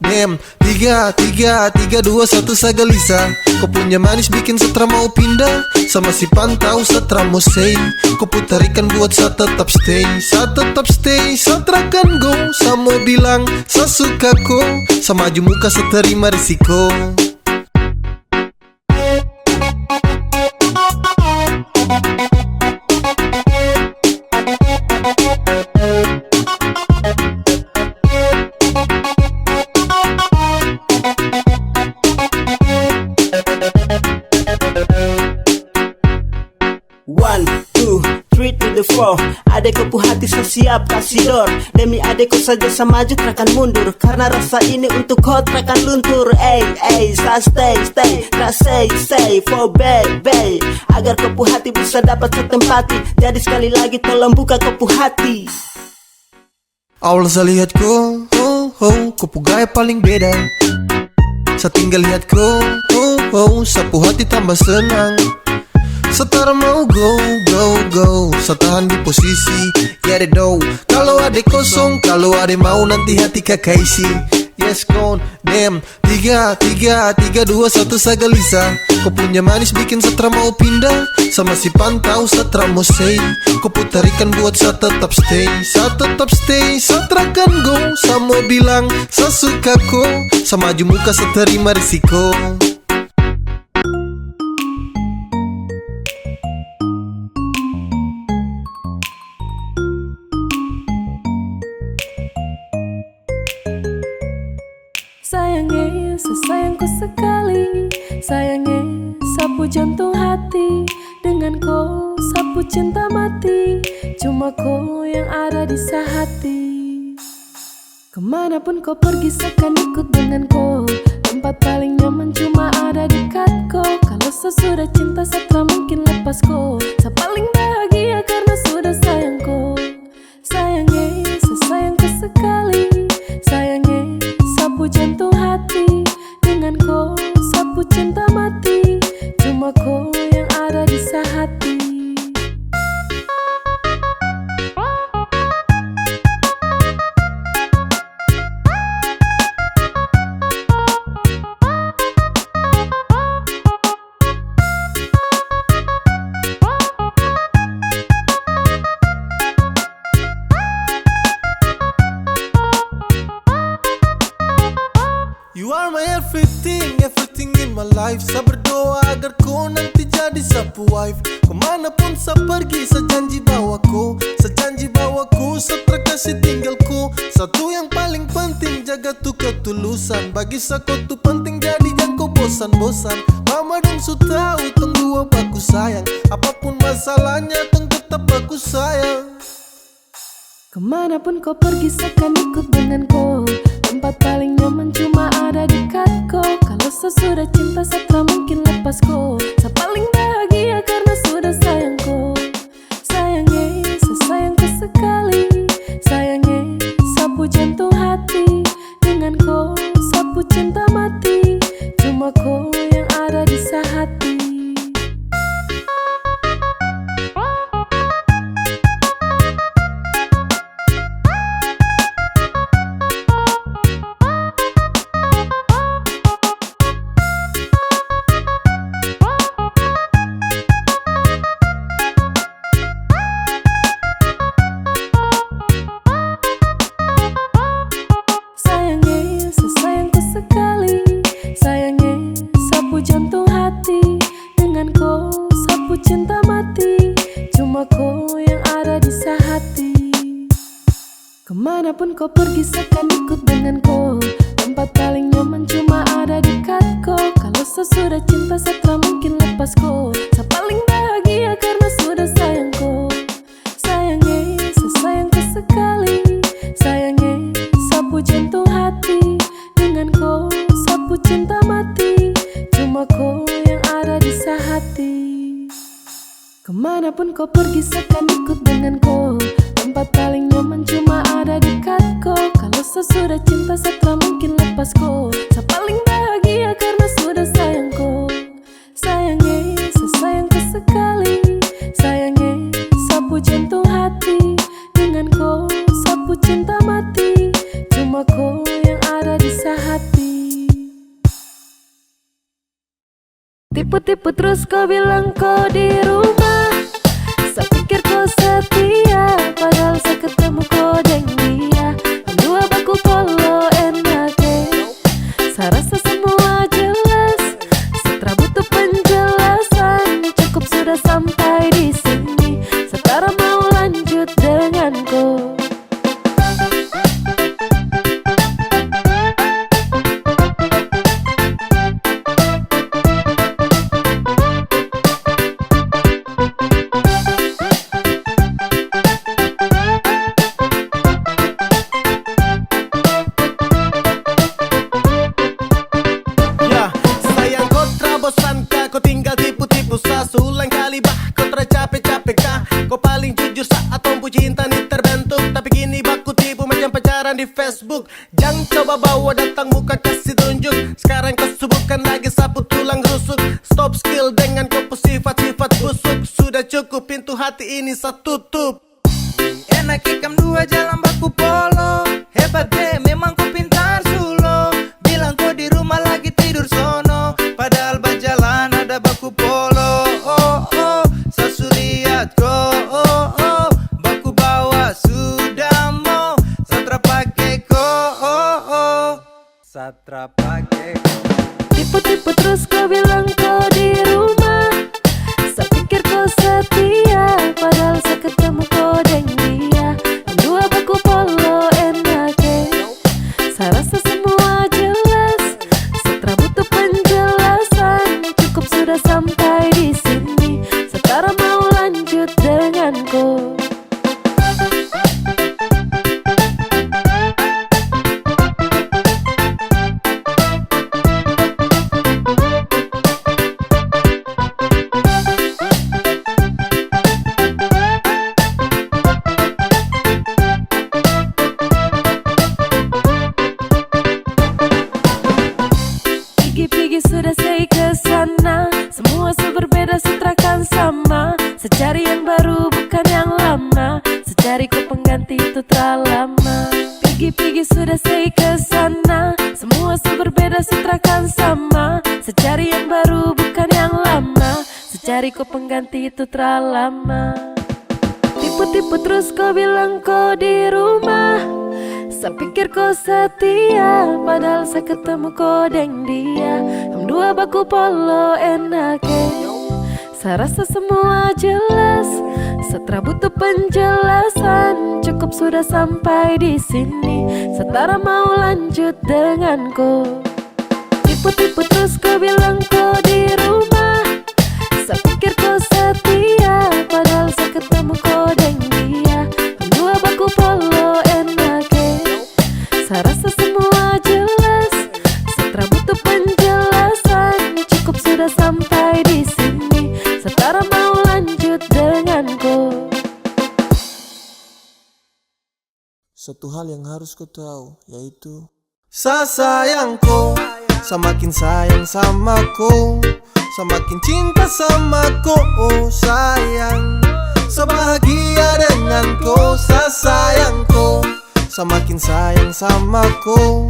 damn 3, 2, 1 saya gelisah. Kau punya manis bikin Satra mau pindah. Sama si pantau Satra mau say. Kau putarikan buat saya tetap stay. Saya tetap stay, Satra kan go. Saya mau bilang saya suka kau. Sama maju muka saya terima risiko. Adek kepu hati saya siap kasih door. Demi adekku saja saya maju terakan mundur. Karena rasa ini untuk kau terakan luntur. Saya stay, tak say for baby. Agar kepu hati bisa dapat setempati. Jadi sekali lagi tolong buka kepu hati. Awal saya lihat kau, kau gaya paling beda. Saya tinggal lihat kau, sapu hati tambah senang. Setara mau go, saya tahan di posisi. Ya deh do, kalau ada kosong, kalau ada mau nanti hati kakak isi. Yes damn 3, 2, 1 saya gelisah. Kau punya manis bikin Satra mau pindah. Sama si pantau Satra mau say. Kau putarikan buat saya tetap stay. Saya tetap stay, Satra kan go. Saya mau bilang saya suka kau. Sama maju muka saya terima risiko. Sayangnya, sesayangku sekali. Sayangnya, sapu jantung hati. Dengan kau, sapu cinta mati. Cuma kau yang ada di sehati. Kemanapun kau pergi, seakan ikut dengan kau. Tempat paling nyaman cuma ada dekat kau. Kalau sesudah cinta, Satra mungkin lepas kau. Saya paling bahagia karena sudah sayang kau. Sayangnya, sesayangku sekali. Sayangnya, sapu jantung hati. Dengan kau, sapu cinta mati. Cuma kau yang ada di sehati. You are my everything in my life. Saya berdoa agar kau nanti jadi sapu wife. Kemanapun saya pergi, saya janji bawaku. Saya janji bawaku, Satra kasih tinggalku. Satu yang paling penting, jaga tuh ketulusan. Bagi saya kau tuh penting, jadi jangan kau bosan-bosan. Mama dong su tahu, tong dua aku sayang. Apapun masalahnya, tong tetap aku sayang. Kemanapun kau pergi, seakan ikut dengan kau. Tempat paling nyaman cuma ada dekat kau. Kalau sesudah cinta, Satra mungkin lepas kau. Saya paling bahagia karena sudah sayang kau. Sayangnya, sesayangku sekali. Sayangnya, sapu jantung hati. Dengan kau, sapu cinta mati. Cuma kau yang ada di sehati. Cuma kau yang ada di hati. Kemanapun kau pergi seakan ikut dengan kau. Tempat paling nyaman cuma ada dekat kau. Kalau sesudah cinta setelah mungkin lepas kau. Saya paling bahagia karena sudah sayang kau. Sayangnya, sesayang kau sekali. Sayangnya, sapu jantung hati. Dengan kau, sapu cinta mati. Cuma kau yang ada di hati. Kemanapun kau pergi seakan ikut dengan kau. Tempat paling nyaman cuma ada dekat kau. Kalau sesudah cinta setelah mungkin lepas kau. Saya paling bahagia karena sudah sayang kau. Sayangnya, sesayang kau sekali. Sayangnya, sapu jantung hati. Dengan kau, sapu cinta mati. Cuma kau yang ada di hati. Tipu-tipu terus kau bilang kau di rumah. Saya pikir kau setia, padahal saya ketemu kau dengan dia. Dua baku polo enaknya. Saya rasa semua jelas. Setelah butuh penjelasan, cukup sudah sampai di sini. Sekarang mau lanjut denganku. Kau tinggal tipu-tipu sa. Seulang kali bah kau tercapek-capek kah. Kau paling jujur saat tompu cinta nih terbentuk. Tapi kini baku tipu macam pacaran di Facebook. Jangan coba bawa datang muka kasih tunjuk. Sekarang kau sebutkan lagi sapu tulang rusuk. Stop skill dengan kau sifat-sifat busuk. Sudah cukup pintu hati ini saya tutup. Enak ikam dua jalan baku polo. Hebat deh memang kau pintar sulo. Bilang kau di rumah lagi tidur sono. Padahal berjalan ada baku polo. Oh oh, sasuriat ko. Oh oh, baku bawa sudah mau. Satra pakai ko. Oh oh, satra pakai. Tipu-tipu terus kau bilang kau di rumah. Saya pikir kau setia, padahal saya ketemu kau dengan dia. Dua baku polo enaknya. Saya rasa semua jelas. Setelah butuh penjelasan, cukup sudah sampai di sini. Sekarang mau lanjut denganku. Pergi sudah saya ke sana. Semua berbeda setrakan sama. Secari yang baru bukan yang lama. Secari kau pengganti itu terlalu lama. Pergi sudah saya ke sana. Semua berbeda setrakan sama. Secari yang baru bukan yang lama. Secari kau pengganti itu terlalu lama. Tipu-tipu terus kau bilang kau di rumah. Saya pikir kau setia, padahal saya ketemu kau dengan dia. Dua baku polo enaknya. Saya rasa semua jelas. Setelah butuh penjelasan, cukup sudah sampai di sini. Sekarang mau lanjut denganku. Tipu-tipu terus kau bilang kau di rumah. Saya pikir kau setia, padahal saya ketemu kau dengan dia. Dua baku polo enaknya. Saya rasa semua jelas. Setelah butuh penjelasan, cukup sudah sampai di sini. Sekarang mau lanjut denganku. Satu hal yang harus kau tahu, yaitu sayangku, semakin sayang sama kau, semakin cinta sama kau. Oh sayang, sebahagia dengan kau. Sayangku, semakin sayang sama kau,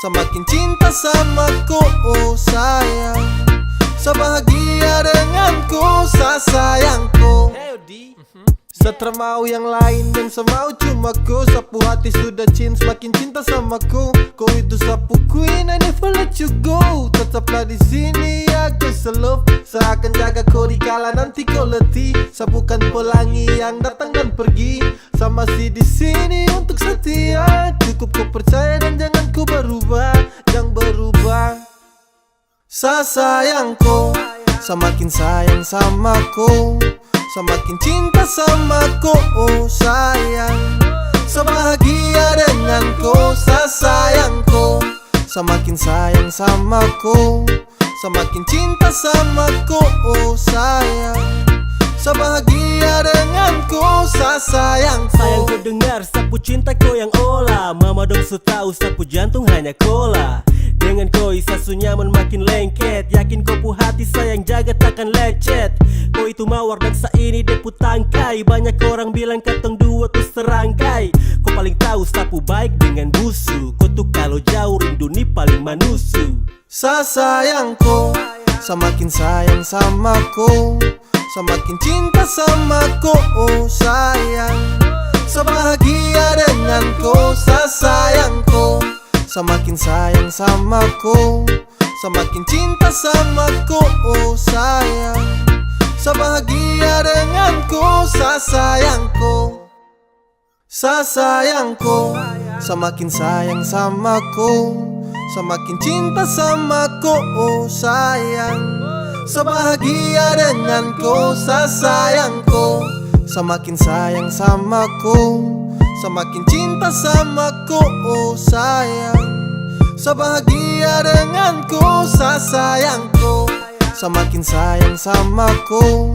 semakin cinta sama kau. Oh sayang, sebahagia denganku. Sayangku. Setra mau yang lain dan semau cuma ku. Sapu hati sudah semakin cinta sama ku. Kau itu sapu queen, I never let you go. Tetaplah di sini aku selove. Seakan jaga kau di kala nanti kau letih. Sapukan pelangi yang datang dan pergi. Sama si di sini untuk setia. Cukup kau percaya dan jangan kau berubah. Jangan berubah. Sayangku, semakin sayang sama ku, semakin cinta sama ku, oh sayang. Sebahagia denganku, sayangku. Semakin sayang sama ku, semakin cinta sama ku, oh sayang. Sebahagia denganku, sayangku. Sayang ku dengar sapu cinta kau yang olah. Mama dong su tahu sapu jantung hanya kola. Dengan kau sasu nyaman makin lengket. Yakin kau pu hati sayang jaga takkan lecet. Kau itu mawar dan sa ini depu tangkai. Banyak orang bilang katong dua tuh serangkai. Kau paling tahu sapu baik dengan busu. Kau tuh kalau jauh rindu nih paling manusu. Sayangku, semakin sayang sama ku, semakin cinta sama ku, oh sayang. Sebahagia denganku, sayangku. Semakin sayang sama ku, semakin cinta sama ku, oh sayang. Sebahagia denganku, sayangku. Sayangku, semakin sayang sama ku, semakin cinta sama ku, oh sayang. Sebahagia denganku, sayangku. Semakin sayang sama ku, semakin cinta sama ku, oh sayang. Sebahagia denganku, sayangku. Semakin sayang sama ku,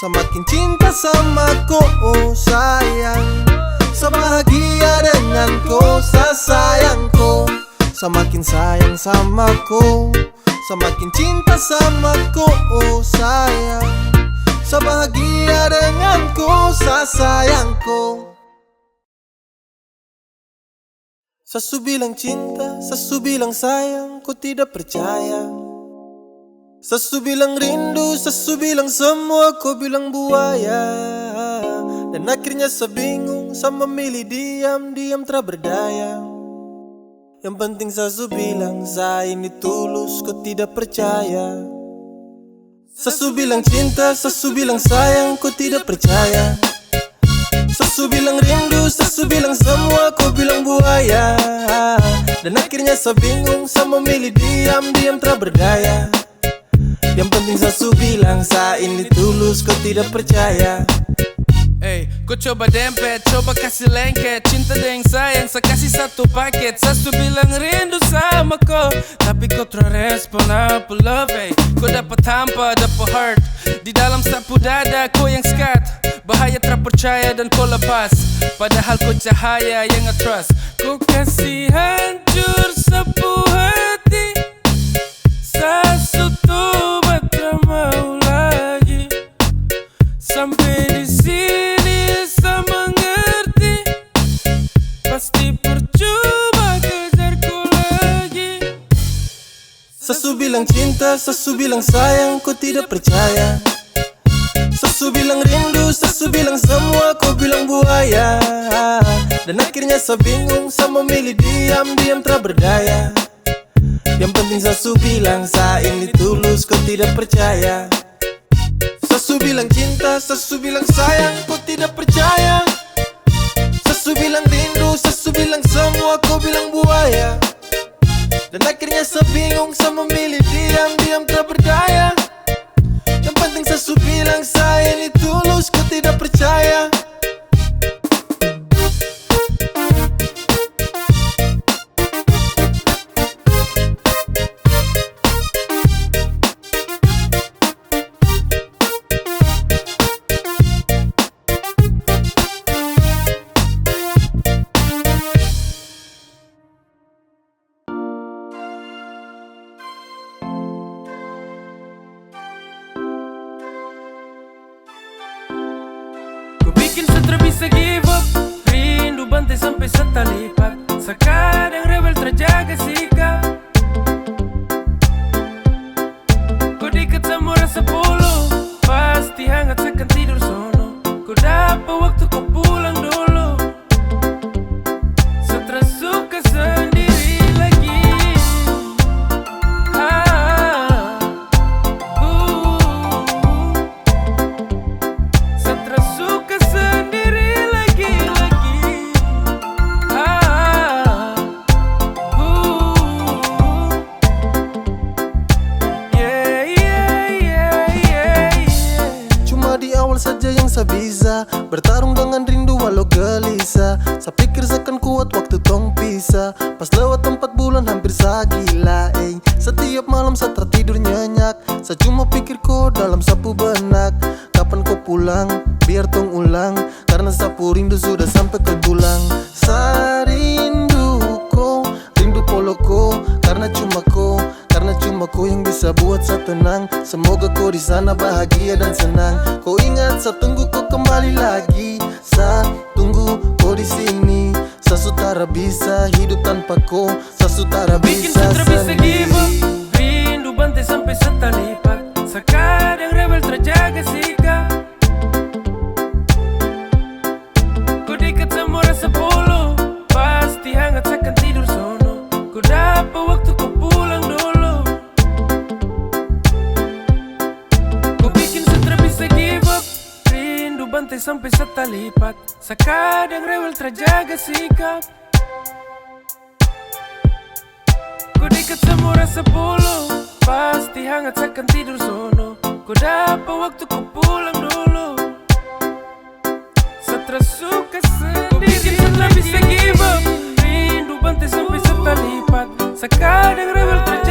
semakin cinta sama ku, oh sayang. Sebahagia denganku, sayangku. Semakin sayang sama ku, semakin cinta sama ku, oh sayang. Sebahagia denganku, sayangku. Sasu bilang cinta, sasu bilang sayang, ku tidak percaya. Sasu bilang rindu, sasu bilang semua, ku bilang buaya. Dan akhirnya saya bingung, saya memilih diam tak berdaya. Yang penting sasu bilang, saya ini tulus, ku tidak percaya. Sasu bilang cinta, sasu bilang sayang, ku tidak percaya. Sasu bilang rindu, sasu bilang semua, ku bilang buaya. Dan akhirnya saya bingung, saya memilih diam tak berdaya. Yang penting sasu bilang, saya ini tulus, ku tidak percaya. Hey, kau coba dempet, coba kasih lengket. Cinta dan sayang, saya kasih satu paket. Sasu bilang rindu sama kau, tapi kau terrespon apa love, hey. Kau dapat hampa, dapat heart. Di dalam sapu dada, kau yang skat. Bahaya terpercaya dan kau lepas. Padahal kau cahaya yang nge-trust. Kau kasih hancur sapu hati. Sasu tuh batra mau lagi. Sampai di sini saya mengerti. Pasti percuma kejarku lagi. Sasu bilang cinta, sasu bilang sayang, ku tidak percaya. Sasu bilang rindu, sasu bilang semua, ku bilang buaya. Dan akhirnya saya bingung, saya memilih diam tak berdaya. Yang penting sasu bilang, saya ini tulus, ku tidak percaya. Sasu bilang cinta, sasu bilang sayang, ku tidak percaya. Sasu bilang rindu, sasu bilang semua, ku bilang buaya. Dan akhirnya saya bingung, saya memilih diam tak berdaya. Yang penting sasu bilang, saya ini tulus, ku tidak percaya. Bisa give up, rindu bantai sampai setalipat. Sekarang rebel terjaga sikap. Kau dekat sama rasa polo, pasti hangat sekan tidur sono. Kau saja yang saya bisa, bertarung dengan rindu walau gelisah. Saya pikir seakan kuat waktu tong pisah, pas lewat 4 bulan hampir saya gila. Setiap malam saya tertidur nyenyak, saya cuma pikir kau dalam sapu benak. Kapan kau pulang, biar tong ulang, karena sapu rindu sudah sampai ke tulang. Saya rindu kau, rindu polo kau, karena cuma kau yang bisa buat saya tenang. Semoga kau di sana bahagia dan senang. Kau ingat saya tunggu kau kembali lagi, saya tunggu kau di sini. Saya sutara bisa hidup tanpa kau, saya sutara bikin bisa sutra bisa give up. sendiri. Rindu bantai sampai setalipat, sekadang rebel terjaga sikap. Kau dekat sama rasa polo, pasti hangat seakan tidur sono. Kau dapat waktu kau pulang dulu. Kau bikin sutra bisa give up. Rindu bantai sampai setalipat, sekadang rebel terjaga sikap. Kau dekat sama rasa polo, pasti hangat seakan tidur sono. Kau dapat waktu kau pulang dulu. Setelah suka sendiri, kau bikin setelah bisa give up. Rindu bantai sampai setalipat, sekadang rebel terjaga.